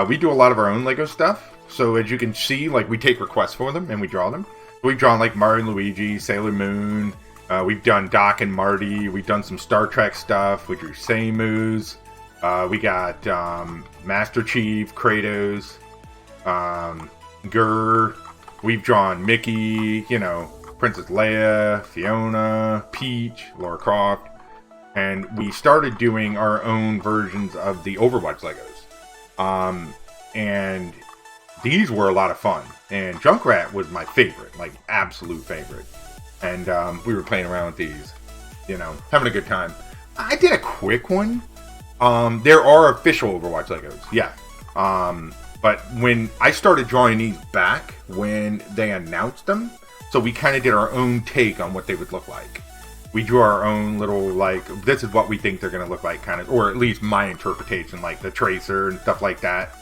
We do a lot of our own Lego stuff. So as you can see, like, we take requests for them and we draw them. We've drawn like Mario and Luigi, Sailor Moon. We've done Doc and Marty. We've done some Star Trek stuff. We drew Samus. We got Master Chief, Kratos, Gurr. We've drawn Mickey, you know, Princess Leia, Fiona, Peach, Lara Croft. And we started doing our own versions of the Overwatch Legos. And these were a lot of fun. And Junkrat was my favorite, like absolute favorite. And we were playing around with these, you know, having a good time. I did a quick one. There are official Overwatch Legos, yeah. But when I started drawing these back when they announced them, so we kind of did our own take on what they would look like. We drew our own little, like, this is what we think they're going to look like, kind of, or at least my interpretation, like the Tracer and stuff like that.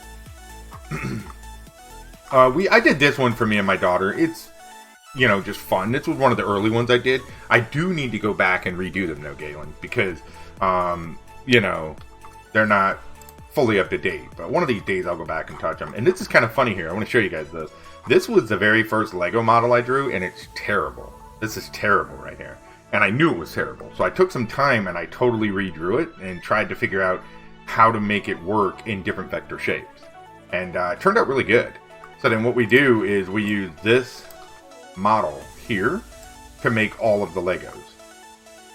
I did this one for me and my daughter. It's, you know, just fun. This was one of the early ones I did. I do need to go back and redo them, though, Galen, because, you know, they're not fully up to date. But one of these days I'll go back and touch them. And this is kind of funny here. I want to show you guys this. This was the very first Lego model I drew, and it's terrible. This is terrible right here. And I knew it was terrible. So I took some time and I totally redrew it and tried to figure out how to make it work in different vector shapes. And it turned out really good. So then what we do is we use this model here to make all of the Legos.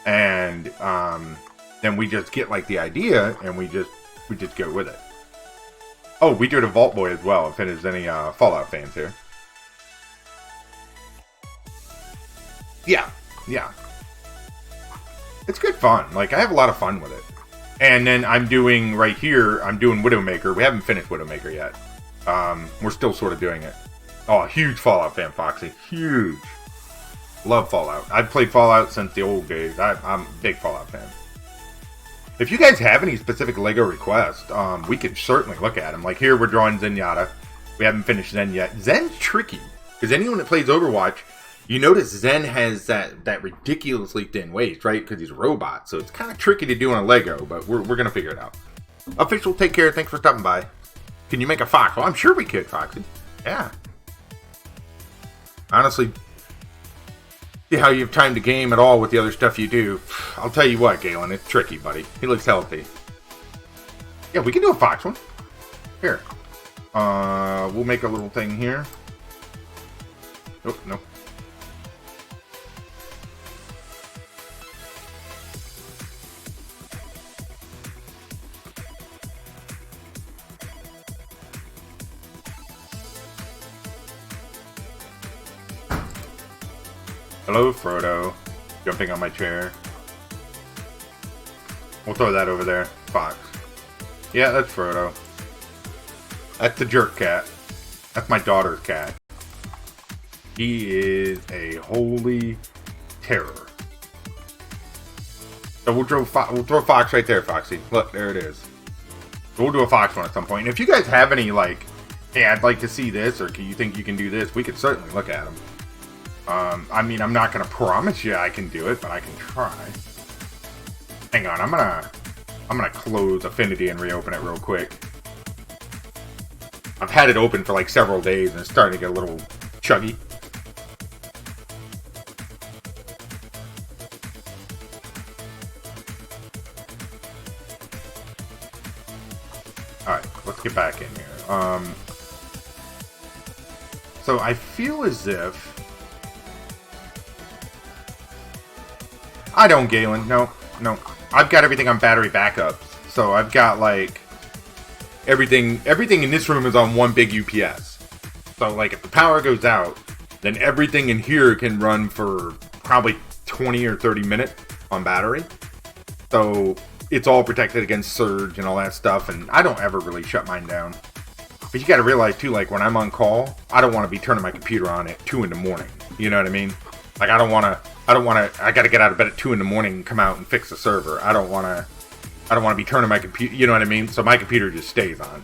And then we just get like the idea and we just go with it. Oh, we did a Vault Boy as well, if there's any Fallout fans here. Yeah. It's good fun. Like, I have a lot of fun with it. And then I'm doing, right here, I'm doing Widowmaker. We haven't finished Widowmaker yet. We're still sort of doing it. Oh, huge Fallout fan, Foxy. Huge. Love Fallout. I've played Fallout since the old days. I'm a big Fallout fan. If you guys have any specific Lego requests, we could certainly look at them. Like here, we're drawing Zenyatta. We haven't finished Zen yet. Zen's tricky. Because anyone that plays Overwatch, you notice Zen has that ridiculously thin waist, right? Because he's a robot. So it's kind of tricky to do on a Lego, but we're going to figure it out. Official, take care. Thanks for stopping by. Can you make a fox? Well, I'm sure we could, Foxy. Yeah. Honestly, see how you have time to game at all with the other stuff you do. I'll tell you what, Galen, it's tricky, buddy. He looks healthy. Yeah, we can do a fox one. Here. We'll make a little thing here. Oh, no. Hello, Frodo. Jumping on my chair. We'll throw that over there. Fox. Yeah, that's Frodo. That's the jerk cat. That's my daughter's cat. He is a holy terror. So we'll throw Fox right there, Foxy. Look, there it is. We'll do a Fox one at some point. And if you guys have any, like, hey, I'd like to see this, or you think you can do this, we could certainly look at them. I mean, I'm not going to promise you I can do it, but I can try. Hang on, I'm gonna close Affinity and reopen it real quick. I've had it open for like several days and it's starting to get a little chuggy. Alright, let's get back in here. So I feel as if... I don't, Galen. No. I've got everything on battery backups. So I've got, like, everything in this room is on one big UPS. So, like, if the power goes out, then everything in here can run for probably 20 or 30 minutes on battery. So it's all protected against surge and all that stuff, and I don't ever really shut mine down. But you got to realize too, like when I'm on call, I don't want to be turning my computer on at 2 in the morning. You know what I mean? Like I got to get out of bed at 2 in the morning and come out and fix the server. I don't want to be turning my computer, you know what I mean? So my computer just stays on.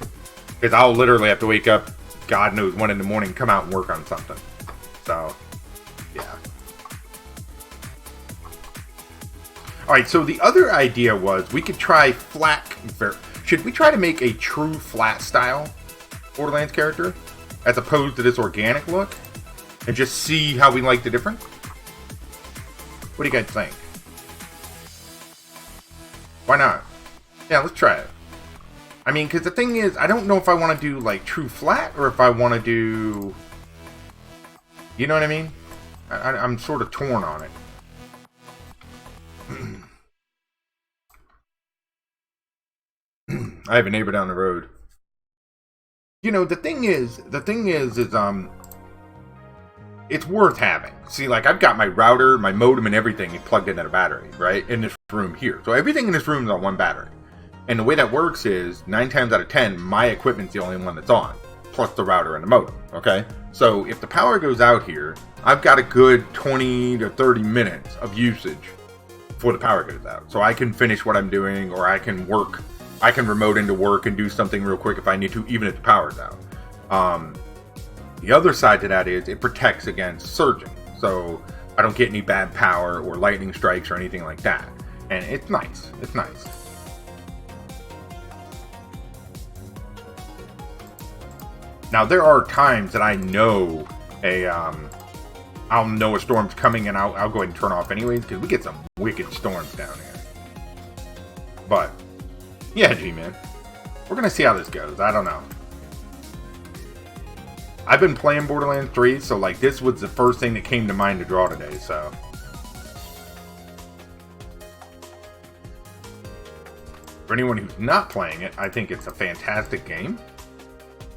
Because I'll literally have to wake up, God knows when in the morning, come out and work on something. So, yeah. Alright, so the other idea was we could try flat. Should we try to make a true flat style Borderlands character as opposed to this organic look? And just see how we like the difference? What do you guys think? Why not? Yeah, let's try it. I mean, because the thing is, I don't know if I want to do, like, true flat, or if I want to do... You know what I mean? I'm sort of torn on it. I have a neighbor down the road. You know, the thing is, it's worth having. See, like, I've got my router, my modem, and everything plugged into a battery, right? In this room here. So everything in this room is on one battery. And the way that works is, 9 times out of 10, my equipment's the only one that's on. Plus the router and the modem, okay? So if the power goes out here, I've got a good 20 to 30 minutes of usage before the power goes out. So I can finish what I'm doing, or I can work. I can remote into work and do something real quick if I need to, even if the power's out. The other side to that is it protects against surging. So I don't get any bad power or lightning strikes or anything like that. And it's nice. It's nice. Now there are times that I know I'll know a storm's coming and I'll go ahead and turn off anyways, because we get some wicked storms down here. But yeah, G-Man, we're gonna see how this goes. I don't know. I've been playing Borderlands 3, so like this was the first thing that came to mind to draw today, so. For anyone who's not playing it, I think it's a fantastic game.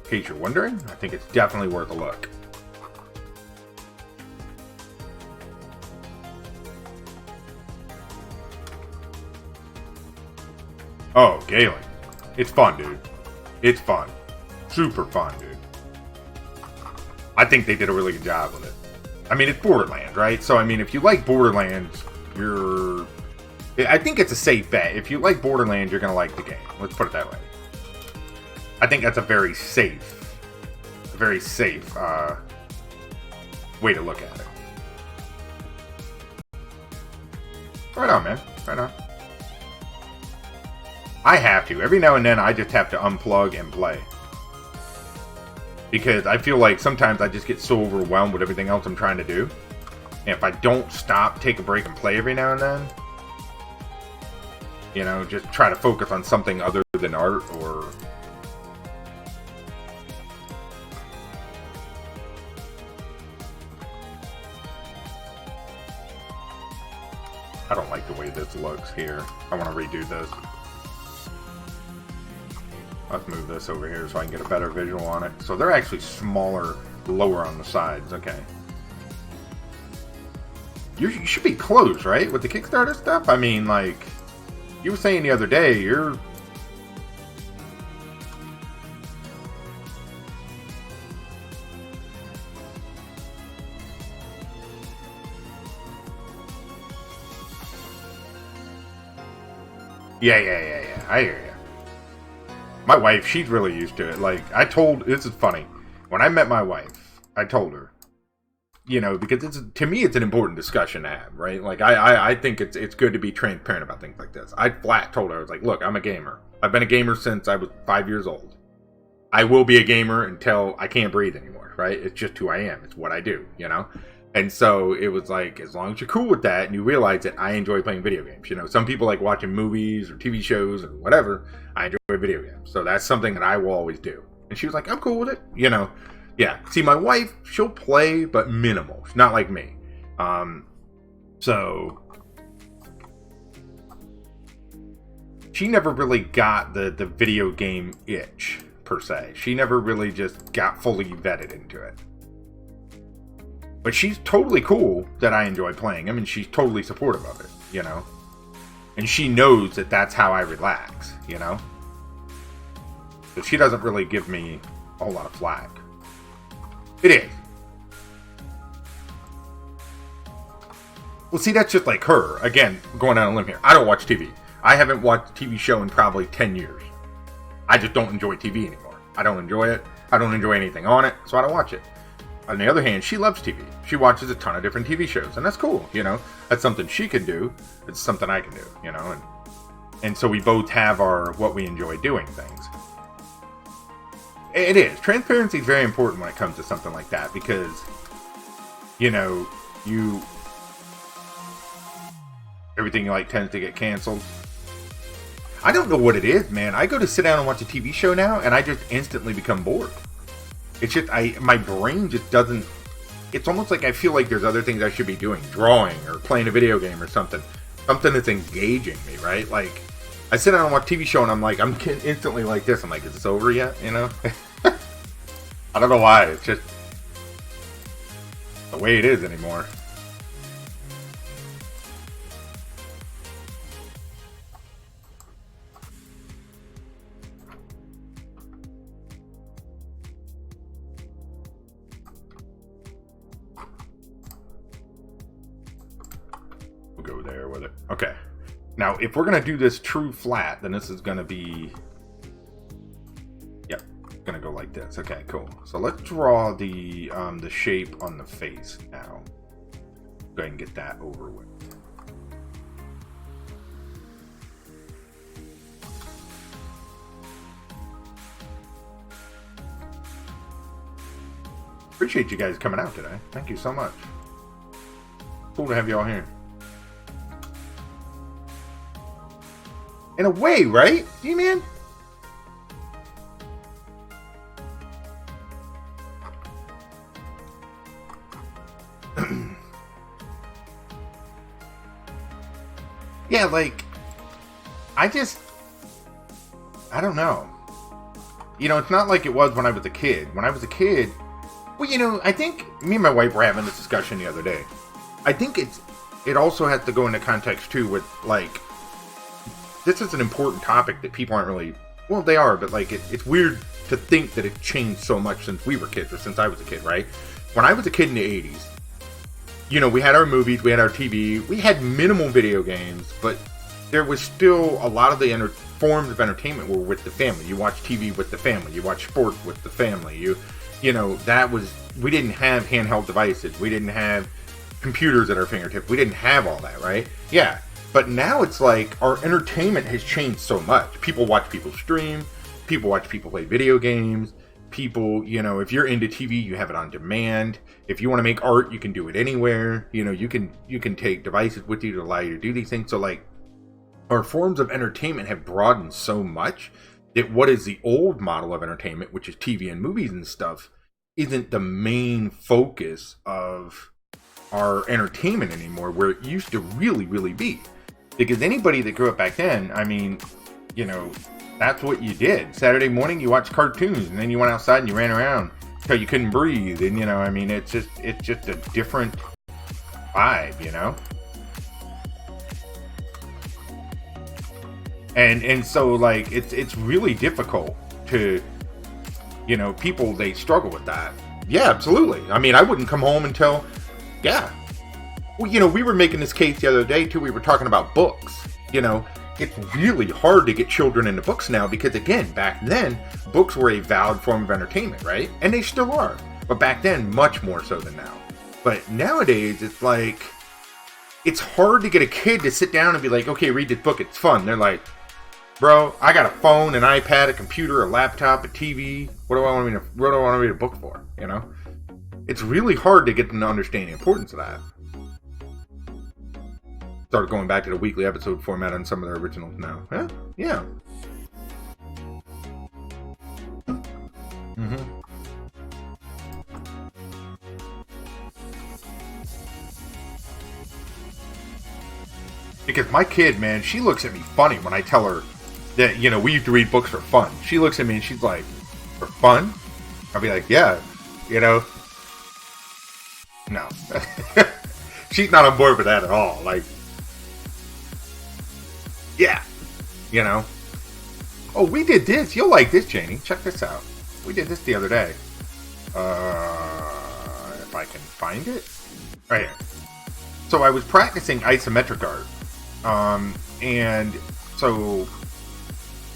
In case you're wondering, I think it's definitely worth a look. Oh, Galen. It's fun, dude. It's fun. Super fun, dude. I think they did a really good job with it. I mean, it's Borderlands, right? So, I mean, if you like Borderlands, you're... I think it's a safe bet. If you like Borderlands, you're going to like the game. Let's put it that way. I think that's a very safe way to look at it. Right on, man. Right on. I have to. Every now and then, I just have to unplug and play. Because I feel like sometimes I just get so overwhelmed with everything else I'm trying to do. And if I don't stop, take a break, and play every now and then, you know, just try to focus on something other than art or... I don't like the way this looks here. I want to redo this. Let's move this over here so I can get a better visual on it. So they're actually smaller, lower on the sides. Okay. You should be close, right? With the Kickstarter stuff? I mean, like, you were saying the other day, you're... Yeah. I hear you. My wife, she's really used to it. Like, this is funny. When I met my wife, I told her, you know, because to me, it's an important discussion to have, right? Like, I think it's good to be transparent about things like this. I flat told her, I was like, look, I'm a gamer. I've been a gamer since I was 5 years old. I will be a gamer until I can't breathe anymore, right? It's just who I am. It's what I do, you know? And so it was like, as long as you're cool with that and you realize that I enjoy playing video games. You know, some people like watching movies or TV shows or whatever. I enjoy video games. So that's something that I will always do. And she was like, I'm cool with it. You know, yeah. See, my wife, she'll play, but minimal. She's not like me. So she never really got the video game itch, per se. She never really just got fully vetted into it. But she's totally cool that I enjoy playing. I mean, she's totally supportive of it, you know? And she knows that that's how I relax, you know? So she doesn't really give me a whole lot of flack. It is. Well, see, that's just like her. Again, going on a limb here. I don't watch TV. I haven't watched a TV show in probably 10 years. I just don't enjoy TV anymore. I don't enjoy it. I don't enjoy anything on it, so I don't watch it. On the other hand, she loves TV. She watches a ton of different TV shows, and that's cool, you know? That's something she can do. It's something I can do, you know? And so we both have our, what we enjoy doing things. It is. Transparency is very important when it comes to something like that, because, you know, everything like tends to get canceled. I don't know what it is, man. I go to sit down and watch a TV show now, and I just instantly become bored. It's just, my brain just doesn't, it's almost like I feel like there's other things I should be doing, drawing, or playing a video game or something. Something that's engaging me, right? Like, I sit down and watch a TV show, and I'm like, I'm instantly like this. I'm like, is this over yet, you know? I don't know why. It's just the way it is anymore. Go there with it. Okay. Now, if we're going to do this true flat, then this is going to be... Yep. Going to go like this. Okay, cool. So let's draw the shape on the face now. Go ahead and get that over with. Appreciate you guys coming out today. Thank you so much. Cool to have you all here. In a way, right? You man? Yeah, like, I don't know. You know, it's not like it was when I was a kid. When I was a kid, well, you know, I think me and my wife were having this discussion the other day. I think it also has to go into context, too, with, like, this is an important topic that people aren't really... Well, they are, but, like, it's weird to think that it changed so much since we were kids, or since I was a kid, right? When I was a kid in the 80s, you know, we had our movies, we had our TV, we had minimal video games, but there was still a lot of the forms of entertainment were with the family. You watch TV with the family, you watch sports with the family, you know, that was... We didn't have handheld devices, we didn't have computers at our fingertips, we didn't have all that, right? Yeah. But now it's like our entertainment has changed so much. People watch people stream. People watch people play video games. People, you know, if you're into TV, you have it on demand. If you want to make art, you can do it anywhere. You know, you can take devices with you to allow you to do these things. So, like, our forms of entertainment have broadened so much that what is the old model of entertainment, which is TV and movies and stuff, isn't the main focus of our entertainment anymore, where it used to really, really be. Because anybody that grew up back then, I mean, you know, that's what you did. Saturday morning, you watched cartoons, and then you went outside and you ran around until you couldn't breathe. And, you know, I mean, it's just a different vibe, you know? And so, like, it's really difficult to, you know, people, they struggle with that. Yeah, absolutely. I mean, I wouldn't come home until, yeah. Well, you know, we were making this case the other day, too. We were talking about books. You know, it's really hard to get children into books now because, again, back then, books were a valid form of entertainment, right? And they still are. But back then, much more so than now. But nowadays, it's like, it's hard to get a kid to sit down and be like, okay, read this book, it's fun. They're like, bro, I got a phone, an iPad, a computer, a laptop, a TV. What do I want to read a book for, you know? It's really hard to get them to understand the importance of that. Started going back to the weekly episode format on some of their originals now. Yeah. Mm-hmm. Because my kid, man, she looks at me funny when I tell her that, you know, we used to read books for fun. She looks at me and she's like, for fun? I'll be like, yeah, you know. No. She's not on board with that at all. Like, yeah, you know. Oh, we did this. You'll like this, Janie. Check this out. We did this the other day. If I can find it. Right here. So I was practicing isometric art. And so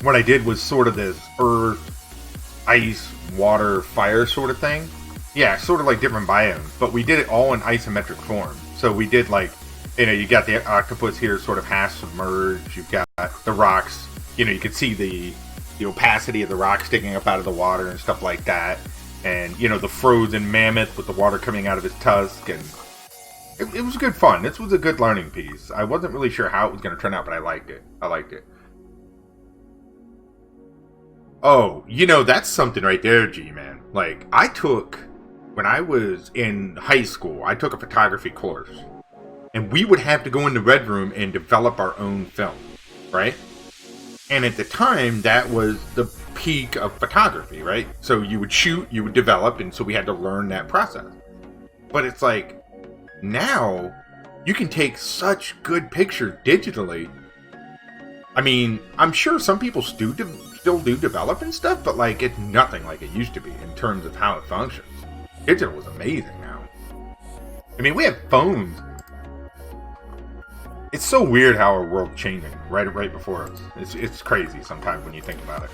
what I did was sort of this earth, ice, water, fire sort of thing. Yeah, sort of like different biomes, but we did it all in isometric form. So we did like, you got the octopus here sort of half submerged. You've got the rocks, you could see the opacity of the rock sticking up out of the water and stuff like that. And, the frozen mammoth with the water coming out of his tusk. And it was good fun. This was a good learning piece. I wasn't really sure how it was going to turn out, but I liked it. Oh, that's something right there, G-Man. Like, when I was in high school, I took a photography course. And we would have to go in the red room and develop our own film, right? And at the time, that was the peak of photography, right? So you would shoot, you would develop, and so we had to learn that process. But it's like, now, you can take such good pictures digitally. I mean, I'm sure some people still do develop and stuff, but like, it's nothing like it used to be in terms of how it functions. Digital is amazing now. I mean, we have phones. It's so weird how our world's changing right before us. It's crazy sometimes when you think about it.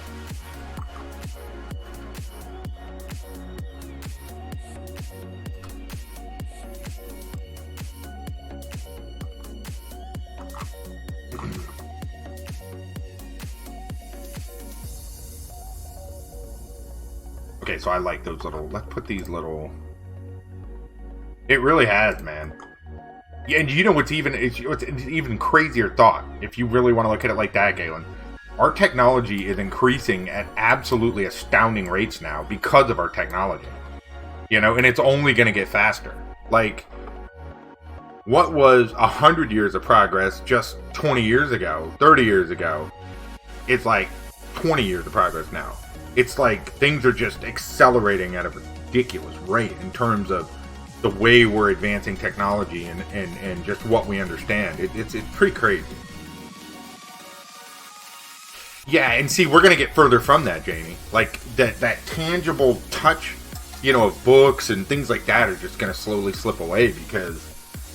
Okay, so I like those little... Let's put these little... It really has, man. Yeah, and what's an even crazier thought, if you really want to look at it like that, Galen. Our technology is increasing at absolutely astounding rates now because of our technology. And it's only going to get faster. Like, what was 100 years of progress just 20 years ago, 30 years ago, it's like 20 years of progress now. It's like things are just accelerating at a ridiculous rate in terms of the way we're advancing technology and just what we understand. It's pretty crazy. Yeah, and see, we're going to get further from that, Jamie. Like, that tangible touch, of books and things like that are just going to slowly slip away because,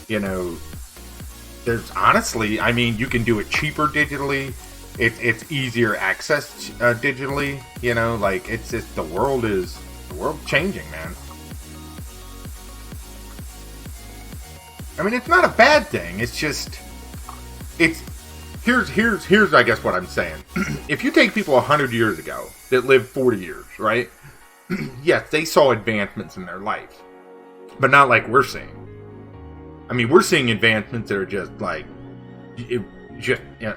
there's honestly, I mean, you can do it cheaper digitally. It's easier access digitally, like, it's just, the world changing, man. I mean, it's not a bad thing. It's just, here's I guess what I'm saying. If you take people 100 years ago that lived 40 years, right? Yes, they saw advancements in their life, but not like we're seeing. I mean, we're seeing advancements that are just like,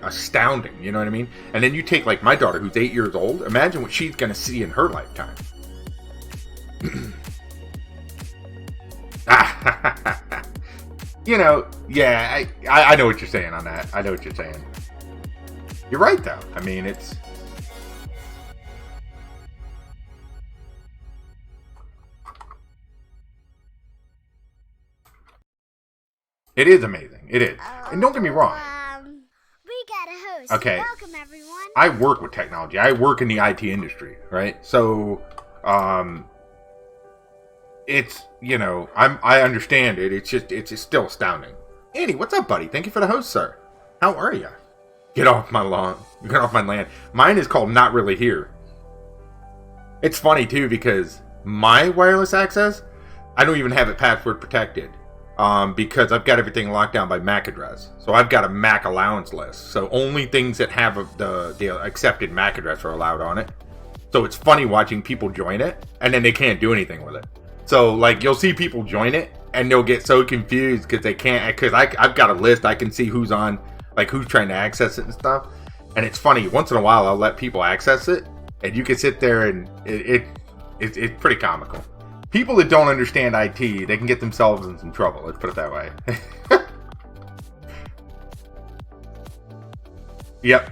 astounding. You know what I mean? And then you take like my daughter, who's 8 years old. Imagine what she's going to see in her lifetime. Yeah, I know what you're saying on that. I know what you're saying. You're right, though. I mean, it is amazing. It is. And don't get me wrong. We got a host. Okay. Welcome, everyone. I work with technology. I work in the IT industry, right? So, it's, I understand it. It's just still astounding. Andy, what's up, buddy? Thank you for the host, sir. How are you? Get off my lawn. Get off my land. Mine is called Not Really Here. It's funny, too, because my wireless access, I don't even have it password protected. Because I've got everything locked down by MAC address. So I've got a MAC allowance list. So only things that have the accepted MAC address are allowed on it. So it's funny watching people join it, and then they can't do anything with it. So, like, you'll see people join it, and they'll get so confused because they can't, because I've got a list. I can see who's on, like, who's trying to access it and stuff. And it's funny, once in a while, I'll let people access it, and you can sit there, and it's pretty comical. People that don't understand IT, they can get themselves in some trouble. Let's put it that way. Yep.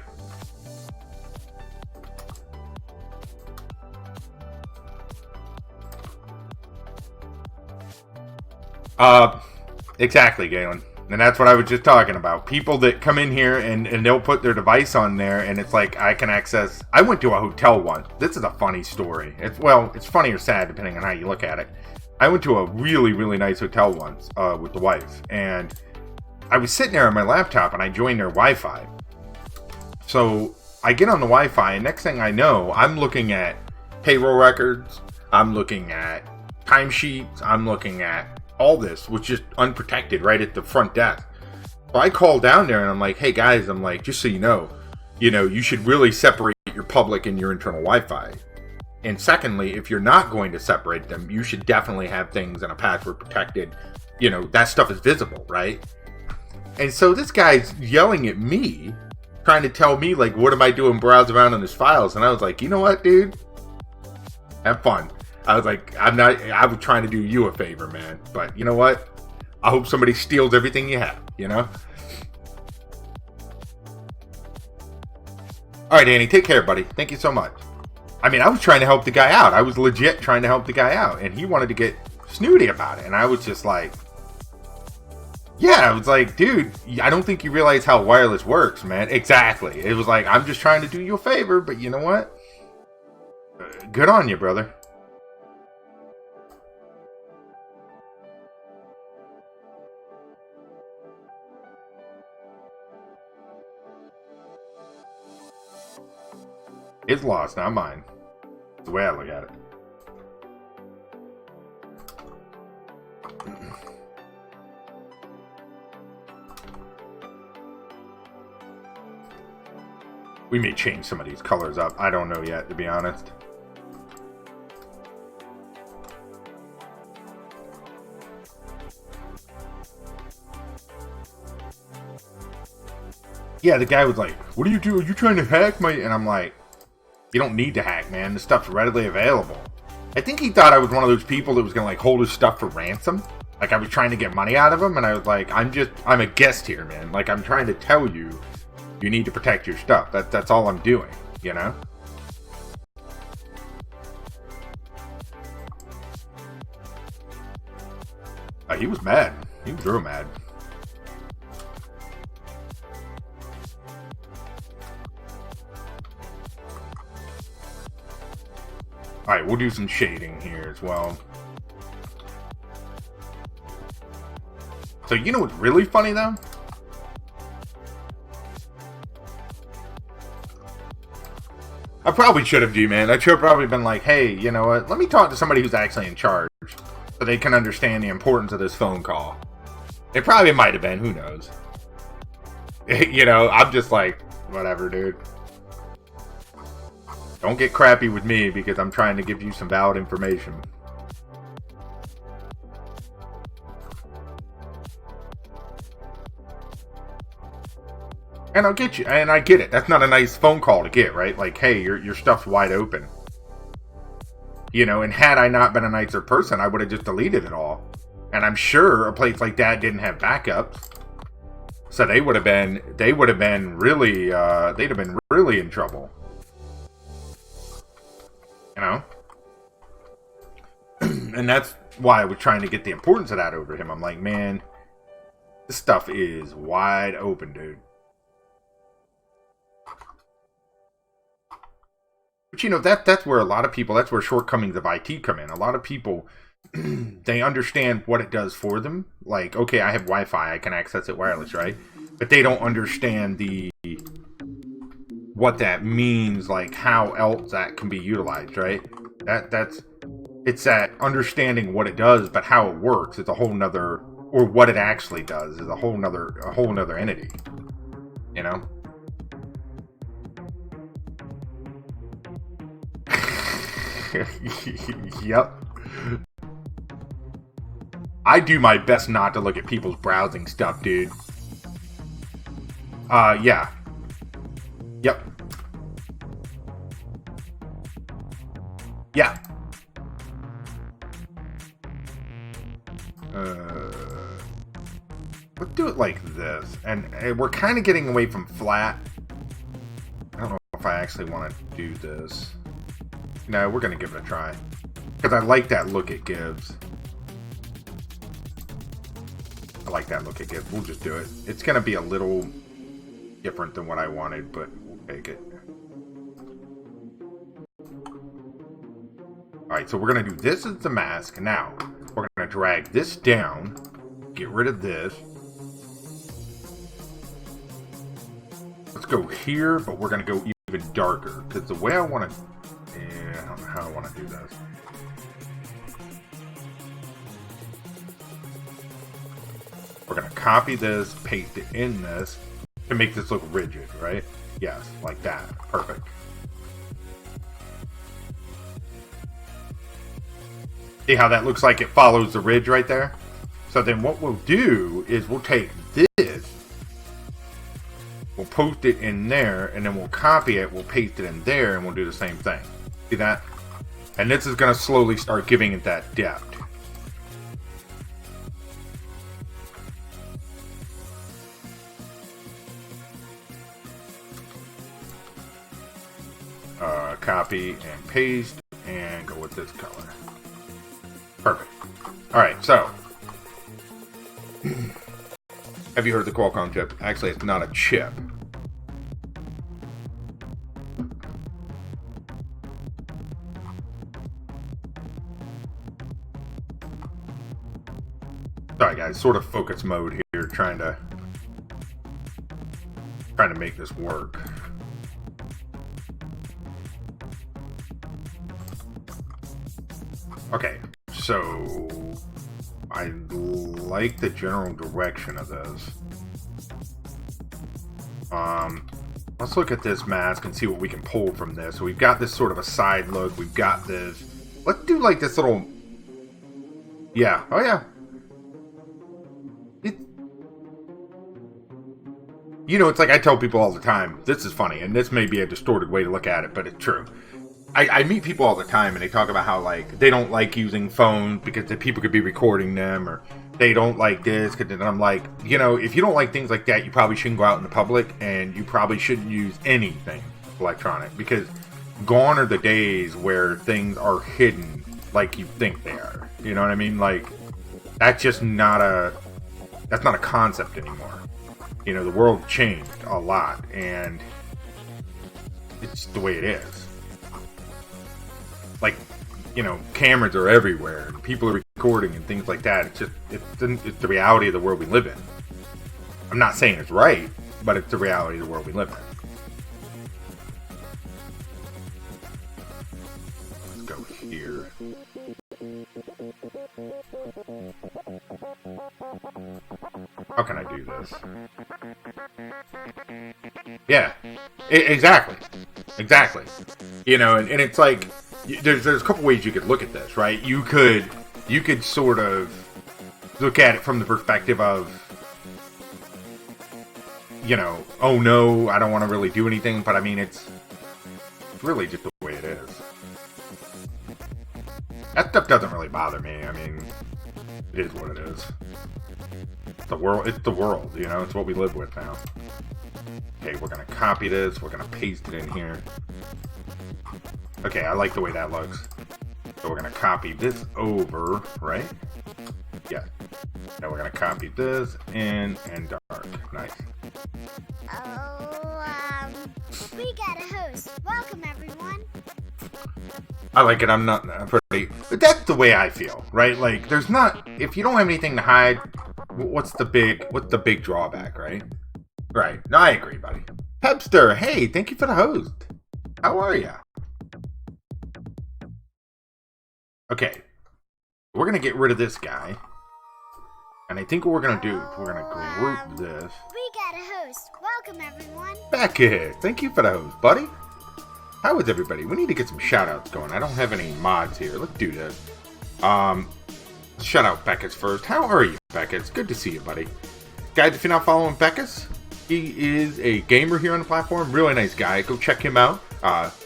Exactly, Galen. And that's what I was just talking about. People that come in here and they'll put their device on there and it's like, I can access... I went to a hotel once. This is a funny story. It's funny or sad depending on how you look at it. I went to a really, really nice hotel once with the wife. And I was sitting there on my laptop and I joined their Wi-Fi. So I get on the Wi-Fi and next thing I know, I'm looking at payroll records. I'm looking at timesheets. I'm looking at all this, which is unprotected right at the front desk. So I call down there and I'm like, hey guys, I'm like, just so you know, you should really separate your public and your internal Wi-Fi. And secondly, if you're not going to separate them, you should definitely have things in a password protected, that stuff is visible, right? And so this guy's yelling at me, trying to tell me, like, what am I doing browse around on his files? And I was like, you know what, dude? Have fun. I was like, I was trying to do you a favor, man. But you know what? I hope somebody steals everything you have, Alright, Danny, take care, buddy. Thank you so much. I mean, I was trying to help the guy out. I was legit trying to help the guy out. And he wanted to get snooty about it. And I was just like... Yeah, I was like, dude, I don't think you realize how wireless works, man. Exactly. It was like, I'm just trying to do you a favor, but you know what? Good on you, brother. It's lost, not mine. That's the way I look at it. We may change some of these colors up. I don't know yet, to be honest. Yeah, the guy was like, what are you doing? Are you trying to hack my... And I'm like, you don't need to hack, man. This stuff's readily available. I think he thought I was one of those people that was going to, like, hold his stuff for ransom. Like, I was trying to get money out of him, and I was like, I'm a guest here, man. Like, I'm trying to tell you, you need to protect your stuff. That's all I'm doing, He was mad. He was real mad. Alright, we'll do some shading here as well. So, you know what's really funny, though? I probably should have, man. I should have probably been like, hey, you know what? Let me talk to somebody who's actually in charge so they can understand the importance of this phone call. It probably might have been. Who knows? I'm just like, whatever, dude. Don't get crappy with me because I'm trying to give you some valid information. And I'll get you, and I get it. That's not a nice phone call to get, right? Like, hey, your stuff's wide open. And had I not been a nicer person, I would have just deleted it all. And I'm sure a place like that didn't have backups. So they'd have been really in trouble. And that's why I was trying to get the importance of that over him. I'm like, man, this stuff is wide open, dude. But that's where a lot of people, that's where shortcomings of IT come in. A lot of people, they understand what it does for them. Like, okay, I have Wi-Fi, I can access it wireless, right? But they don't understand what that means, like how else that can be utilized, right? It's that understanding what it does, but how it works is a whole nother, or what it actually does is a whole nother entity, Yep. I do my best not to look at people's browsing stuff, dude. Yeah. Yep. Yeah. Let's do it like this. And we're kind of getting away from flat. I don't know if I actually want to do this. No, we're going to give it a try. Because I like that look it gives. I like that look again. We'll just do it. It's going to be a little different than what I wanted, but we'll take it. Alright, so we're going to do this as the mask. Now, we're going to drag this down. Get rid of this. Let's go here, but we're going to go even darker. Because the way I want to... I don't know how I want to do this. We're going to copy this, paste it in this, to make this look rigid, right? Yes, like that. Perfect. See how that looks like it follows the ridge right there? So then what we'll do is we'll take this, we'll post it in there, and then we'll copy it, we'll paste it in there, and we'll do the same thing. See that? And this is going to slowly start giving it that depth. Copy and paste, and go with this color. Perfect. Alright, so. Have you heard of the Qualcomm chip? Actually, it's not a chip. Sorry guys, sort of focus mode here, trying to make this work. Okay, so I like the general direction of this. Let's look at this mask and see what we can pull from this. So we've got this sort of a side look. We've got this. Let's do like this little. Yeah. Oh yeah. It's like I tell people all the time. This is funny, and this may be a distorted way to look at it, but it's true. I meet people all the time, and they talk about how, like, they don't like using phones because the people could be recording them, or they don't like this. And I'm like, if you don't like things like that, you probably shouldn't go out in the public, and you probably shouldn't use anything electronic, because gone are the days where things are hidden like you think they are. You know what I mean? Like, that's just not a concept anymore. The world changed a lot, and it's the way it is. Like, cameras are everywhere, and people are recording and things like that. It's the reality of the world we live in. I'm not saying it's right, but it's the reality of the world we live in. Let's go here. How can I do this? Yeah, exactly. And it's like, there's a couple ways you could look at this, right? You could sort of look at it from the perspective of, oh no, I don't want to really do anything, but I mean, it's really just the way it is. That stuff doesn't really bother me. I mean, it is what it is. It's the world, it's what we live with now. Okay, we're gonna copy this, we're gonna paste it in here. Okay, I like the way that looks. So we're gonna copy this over, right? Yeah. Now we're gonna copy this in and dark. Nice. We got a host. Welcome, everyone. I like it. I'm not pretty. But that's the way I feel, right? Like, there's not. If you don't have anything to hide, what's the big drawback, right? Right. No, I agree, buddy. Pepster, hey, thank you for the host. How are ya? Okay. We're gonna get rid of this guy. And I think what we're gonna do is we're gonna group this. We got a host. Welcome, everyone. Beckett, thank you for the host, buddy. How is everybody? We need to get some shout-outs going. I don't have any mods here. Let's do this. Shout out Beckett first. How are you, Beckett? It's good to see you, buddy. Guys, if you're not following Beckett, he is a gamer here on the platform. Really nice guy. Go check him out.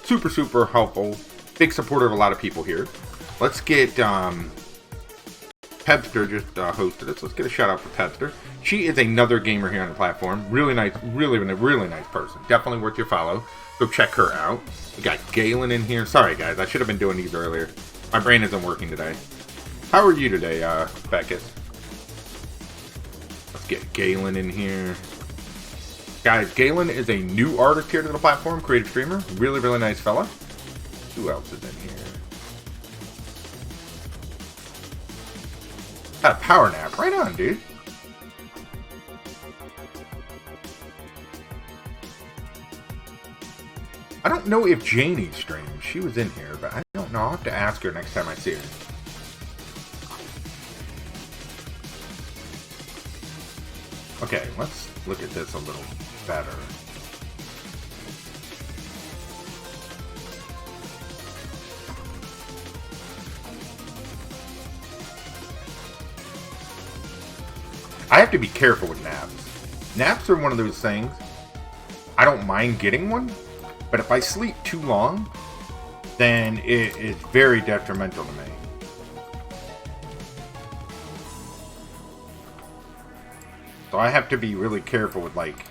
Super helpful. Big supporter of a lot of people here. Let's get Pepster just hosted us. Let's get a shout out for Pepster. She is another gamer here on the platform. Really nice, really nice person. Definitely worth your follow. Go check her out. We got Galen in here. Sorry guys, I should have been doing these earlier. My brain isn't working today. How are you today, Beckett? Let's get Galen in here. Guys, Galen is a new artist here to the platform, creative streamer. Really, really nice fella. Who else is in here? Got a power nap. Right on, dude. I don't know if Janie streamed. She was in here, but I don't know. I'll have to ask her next time I see her. Okay, let's look at this a little better. I have to be careful with naps. Naps are one of those things. I don't mind getting one, but if I sleep too long, then it is very detrimental to me. So I have to be really careful with, like,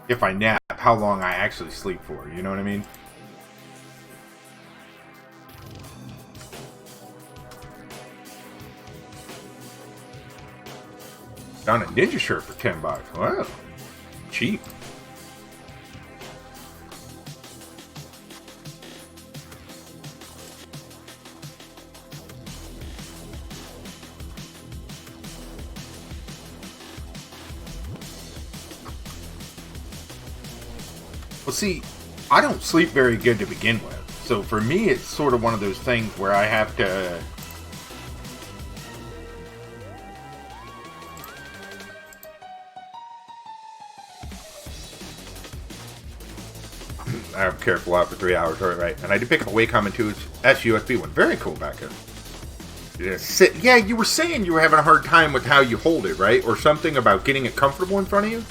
if I nap, how long I actually sleep for. You know what I mean? Found a ninja shirt for $10. Wow. Cheap. Well, see, I don't sleep very good to begin with. So for me, it's sort of one of those things where I have to... I'm careful out for 3 hours, right? And I did pick up a Wacom 2 USB one. Very cool back there. Yeah, you were saying you were having a hard time with how you hold it, right? Or something about getting it comfortable in front of you?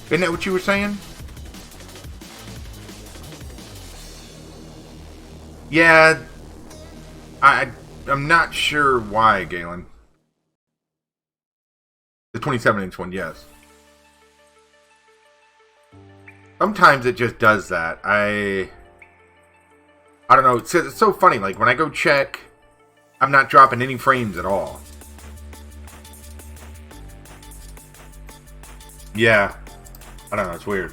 Isn't that what you were saying? Yeah, I'm not sure why, Galen. The 27-inch one, yes. Sometimes it just does that. I don't know. It's so funny. Like, when I go check, I'm not dropping any frames at all. Yeah. I don't know. It's weird.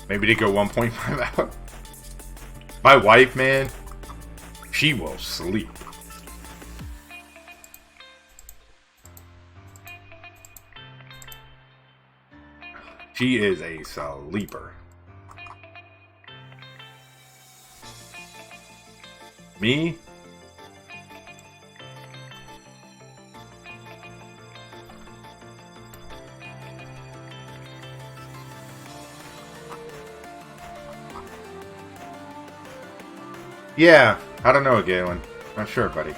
Maybe to go 1.5 out. My wife, man, she will sleep. She is a sleeper. Me? Yeah, I don't know, Galen. Not sure, buddy.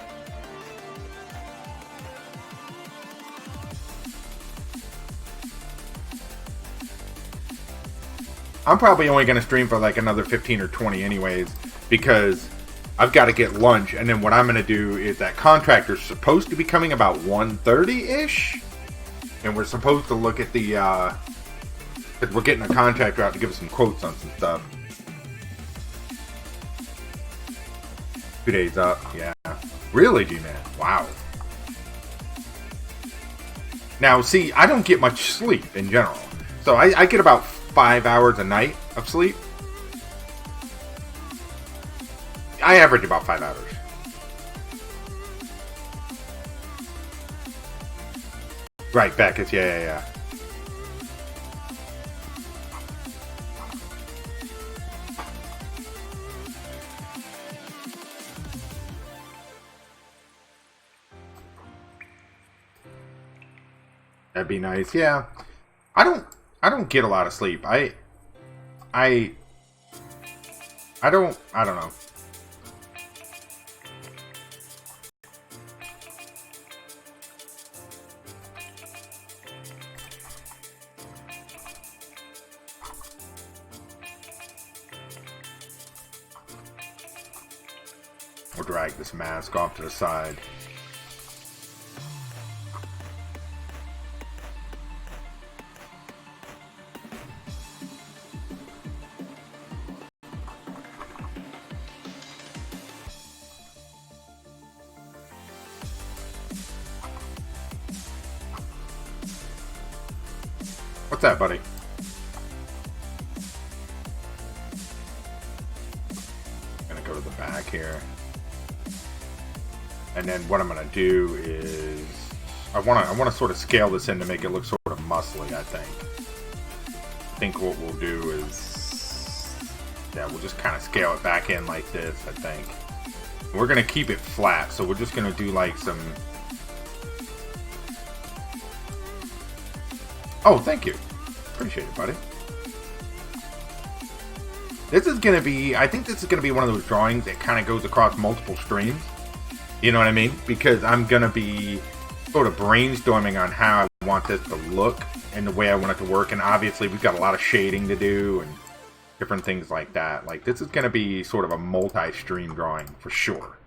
I'm probably only going to stream for like another 15 or 20 anyways, because I've got to get lunch, and then what I'm going to do is that contractor's supposed to be coming about 1:30-ish, and we're supposed to look at the, because we're getting a contractor out to give us some quotes on some stuff. 2 days up, yeah. Really, G-Man? Wow. Now, see, I don't get much sleep in general. So I get about 5 hours a night of sleep. I average about 5 hours. Right, Beckus, yeah. That'd be nice. Yeah. I don't get a lot of sleep. I don't know. We'll drag this mask off to the side. What's that, buddy? Gonna go to the back here. And then what I'm gonna do is I wanna sort of scale this in to make it look sort of muscly, I think what we'll do is, yeah, we'll just kind of scale it back in like this, I think. We're gonna keep it flat, so we're just gonna do like some. Oh, thank you. Appreciate it, buddy. This is gonna be, I think this is gonna be one of those drawings that kind of goes across multiple streams. You know what I mean? Because I'm gonna be sort of brainstorming on how I want this to look and the way I want it to work. And obviously we've got a lot of shading to do and different things like that. Like, this is gonna be sort of a multi-stream drawing for sure.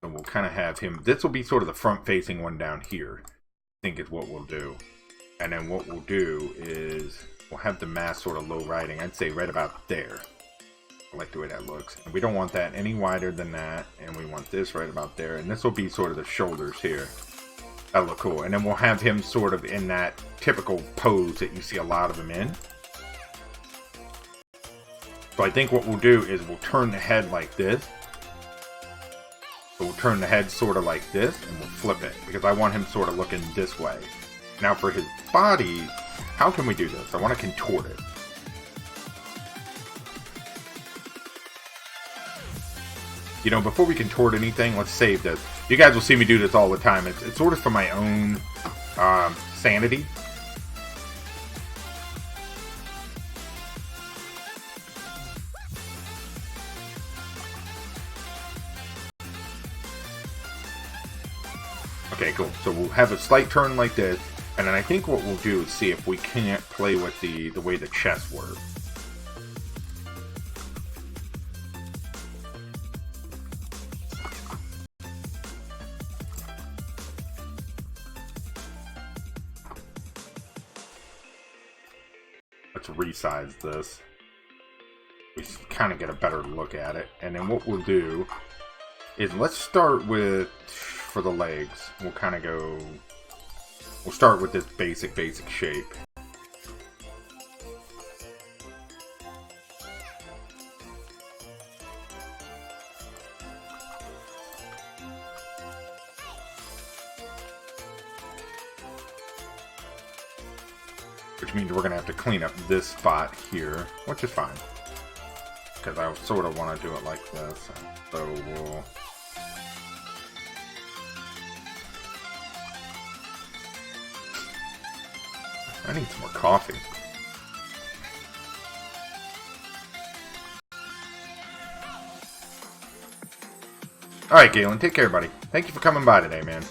And we'll kind of have him, this will be sort of the front-facing one down here, I think is what we'll do. And then what we'll do is, we'll have the mask sort of low riding, I'd say right about there. I like the way that looks. And we don't want that any wider than that, and we want this right about there. And this will be sort of the shoulders here. That'll look cool. And then we'll have him sort of in that typical pose that you see a lot of them in. So I think what we'll do is we'll turn the head like this. So we'll turn the head sort of like this, and we'll flip it, because I want him sort of looking this way. Now for his body, how can we do this? I want to contort it. You know, before we contort anything, let's save this. You guys will see me do this all the time. It's sort of for my own sanity. Okay, cool. So we'll have a slight turn like this, and then I think what we'll do is see if we can't play with the way the chest works. Let's resize this. We kind of get a better look at it, and then what we'll do is let's start with, for the legs, we'll kind of go, we'll start with this basic shape. Which means we're going to have to clean up this spot here, which is fine. Because I sort of want to do it like this. So we'll... I need some more coffee. Alright, Galen, take care, buddy. Thank you for coming by today, man.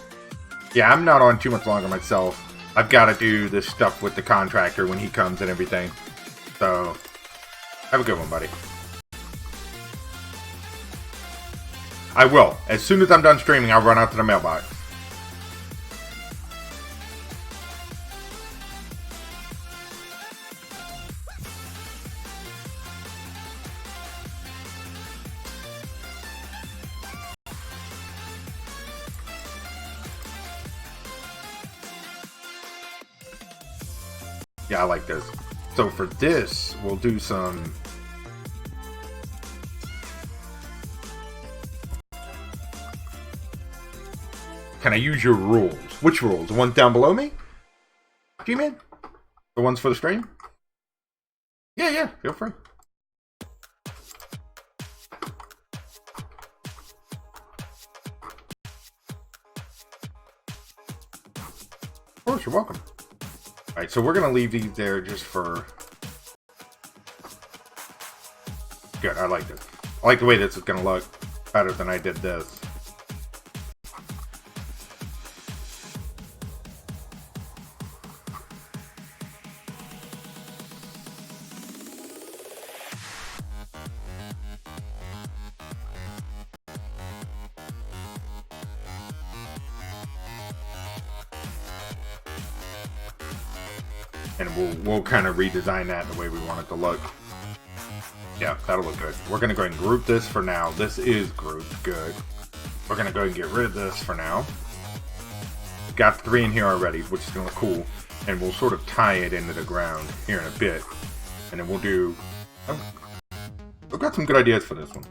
Yeah, I'm not on too much longer myself. I've got to do this stuff with the contractor when he comes and everything. So, have a good one, buddy. I will. As soon as I'm done streaming, I'll run out to the mailbox. Yeah, I like this. So for this, we'll do some... Can I use your rules? Which rules? The ones down below me? G-Man? The ones for the stream? Yeah, feel free. Of course, you're welcome. Alright, so we're going to leave these there just for... Good, I like this. I like the way this is going to look better than I did this. And we'll kind of redesign that the way we want it to look. Yeah, that'll look good. We're going to go ahead and group this for now. This is grouped. Good. We're going to go ahead and get rid of this for now. Got 3 in here already, which is going to look cool. And we'll sort of tie it into the ground here in a bit. And then we'll do... I've got some good ideas for this one.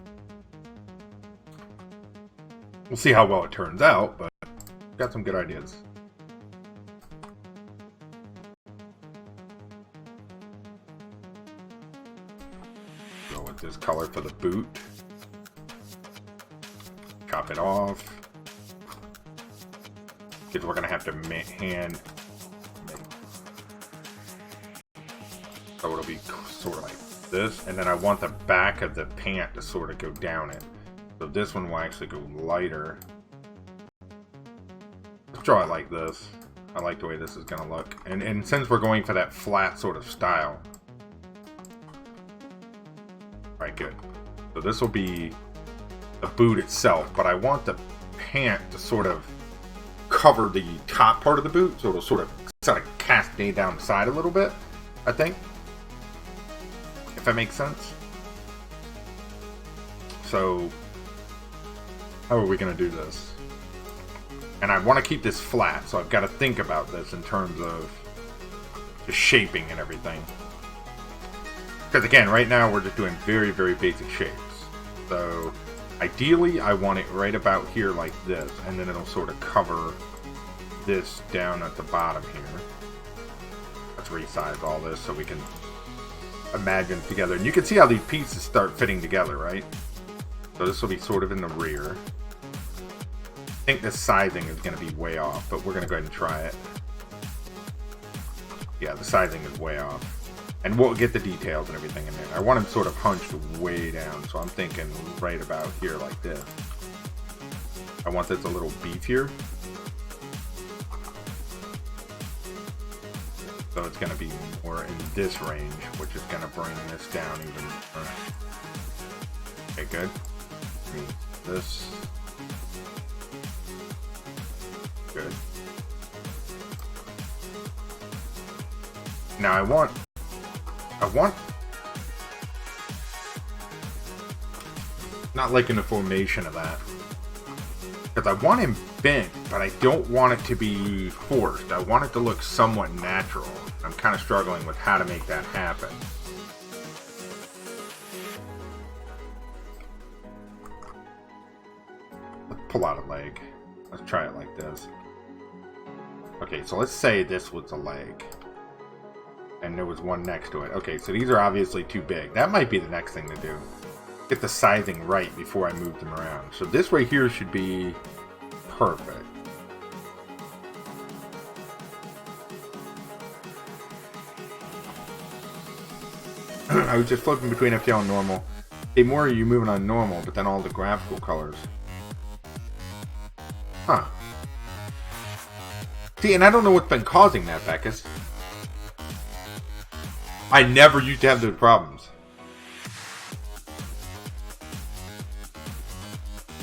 We'll see how well it turns out, but I've got some good ideas. Go with this color for the boot. Chop it off. Because we're going to have to hand... So it'll be sort of like this. And then I want the back of the pant to sort of go down it. So this one will actually go lighter. Let's draw it like this. I like the way this is going to look. And since we're going for that flat sort of style. Alright, good. So this will be the boot itself. But I want the pant to sort of cover the top part of the boot. So it'll sort of cascade down the side a little bit, I think. If that makes sense. So, how are we going to do this? And I want to keep this flat, so I've got to think about this in terms of the shaping and everything. Because again, right now we're just doing very, very basic shapes. So, ideally I want it right about here like this, and then it'll sort of cover this down at the bottom here. Let's resize all this so we can imagine together. And you can see how these pieces start fitting together, right? So this will be sort of in the rear. I think the sizing is going to be way off, but we're going to go ahead and try it. Yeah, the sizing is way off. And we'll get the details and everything in there. I want them sort of hunched way down, so I'm thinking right about here like this. I want this a little beefier. So it's going to be more in this range, which is going to bring this down even more. Okay, good. This. Good. Now I want not liking the formation of that. Because I want him bent, but I don't want it to be forced. I want it to look somewhat natural. I'm kind of struggling with how to make that happen. Let's pull out a leg. Let's try it like this. Okay, so let's say this was a leg. And there was one next to it. Okay, so these are obviously too big. That might be the next thing to do. Get the sizing right before I move them around. So this right here should be perfect. I was just flipping between FTL and normal. Hey, more are you moving on normal, but then all the graphical colors. Huh. See, and I don't know what's been causing that, Beckus. I never used to have those problems.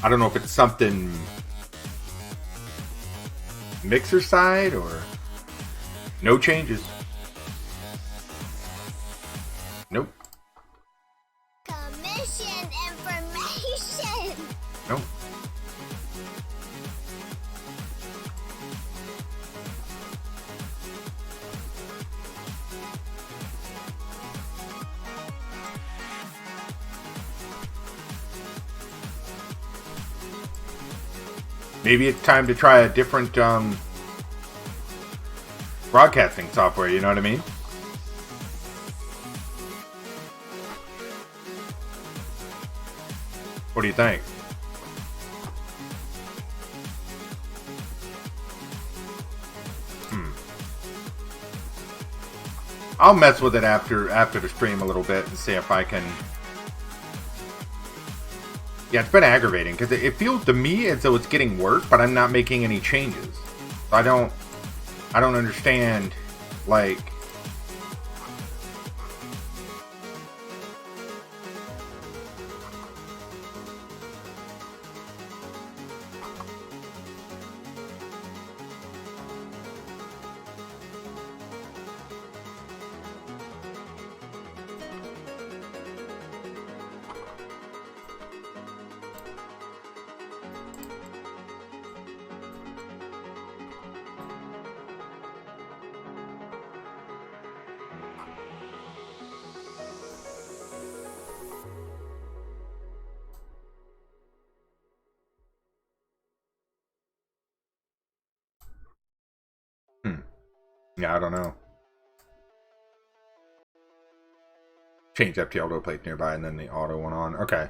I don't know if it's something mixer side or no changes. Nope. Commission information. Nope. Maybe it's time to try a different broadcasting software, you know what I mean? What do you think? I'll mess with it after the stream a little bit and see if I can... Yeah, it's been aggravating because it feels to me as though it's getting worse, but I'm not making any changes. I don't understand, like... Yeah, I don't know. Change FTL to plate nearby and then the auto went on. Okay.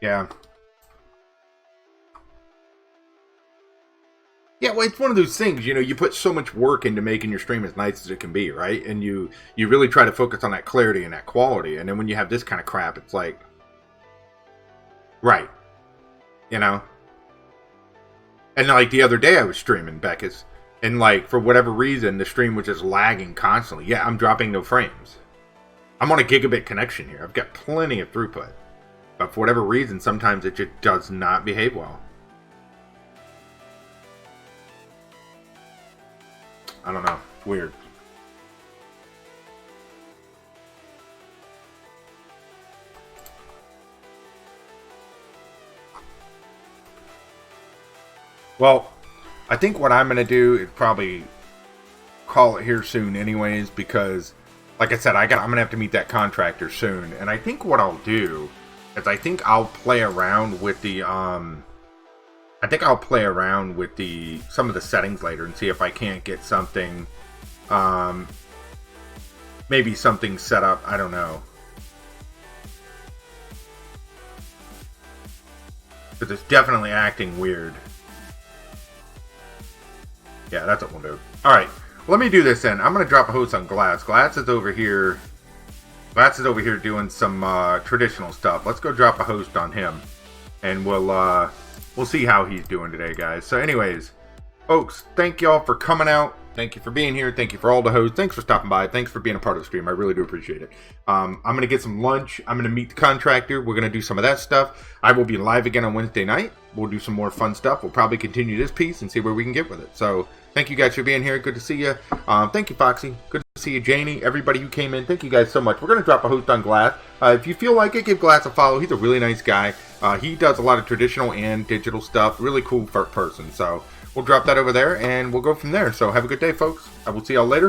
Yeah. Yeah, well, it's one of those things, you know, you put so much work into making your stream as nice as it can be, right? And you really try to focus on that clarity and that quality. And then when you have this kind of crap, it's like, right. You know? And like the other day I was streaming, Beckus, and like for whatever reason, the stream was just lagging constantly. Yeah, I'm dropping no frames. I'm on a gigabit connection here. I've got plenty of throughput. But for whatever reason, sometimes it just does not behave well. I don't know. Weird. Well, I think what I'm going to do is probably call it here soon anyways, because like I said, I'm going to have to meet that contractor soon. And I think what I'll do is I think I'll play around with the some of the settings later and see if I can't get something, maybe something set up. I don't know. Because it's definitely acting weird. Yeah, that's what we'll do. Alright, let me do this then. I'm going to drop a host on Glass. Glass is over here doing some traditional stuff. Let's go drop a host on him. And we'll see how he's doing today, guys. So anyways, folks, thank y'all for coming out. Thank you for being here. Thank you for all the hosts. Thanks for stopping by. Thanks for being a part of the stream. I really do appreciate it. I'm going to get some lunch. I'm going to meet the contractor. We're going to do some of that stuff. I will be live again on Wednesday night. We'll do some more fun stuff. We'll probably continue this piece and see where we can get with it. So thank you guys for being here. Good to see you. Thank you, Foxy. Good to see you, Janie. Everybody who came in. Thank you guys so much. We're going to drop a host on Glass. If you feel like it, give Glass a follow. He's a really nice guy. He does a lot of traditional and digital stuff. Really cool person. So we'll drop that over there and we'll go from there. So have a good day, folks. I will see y'all later.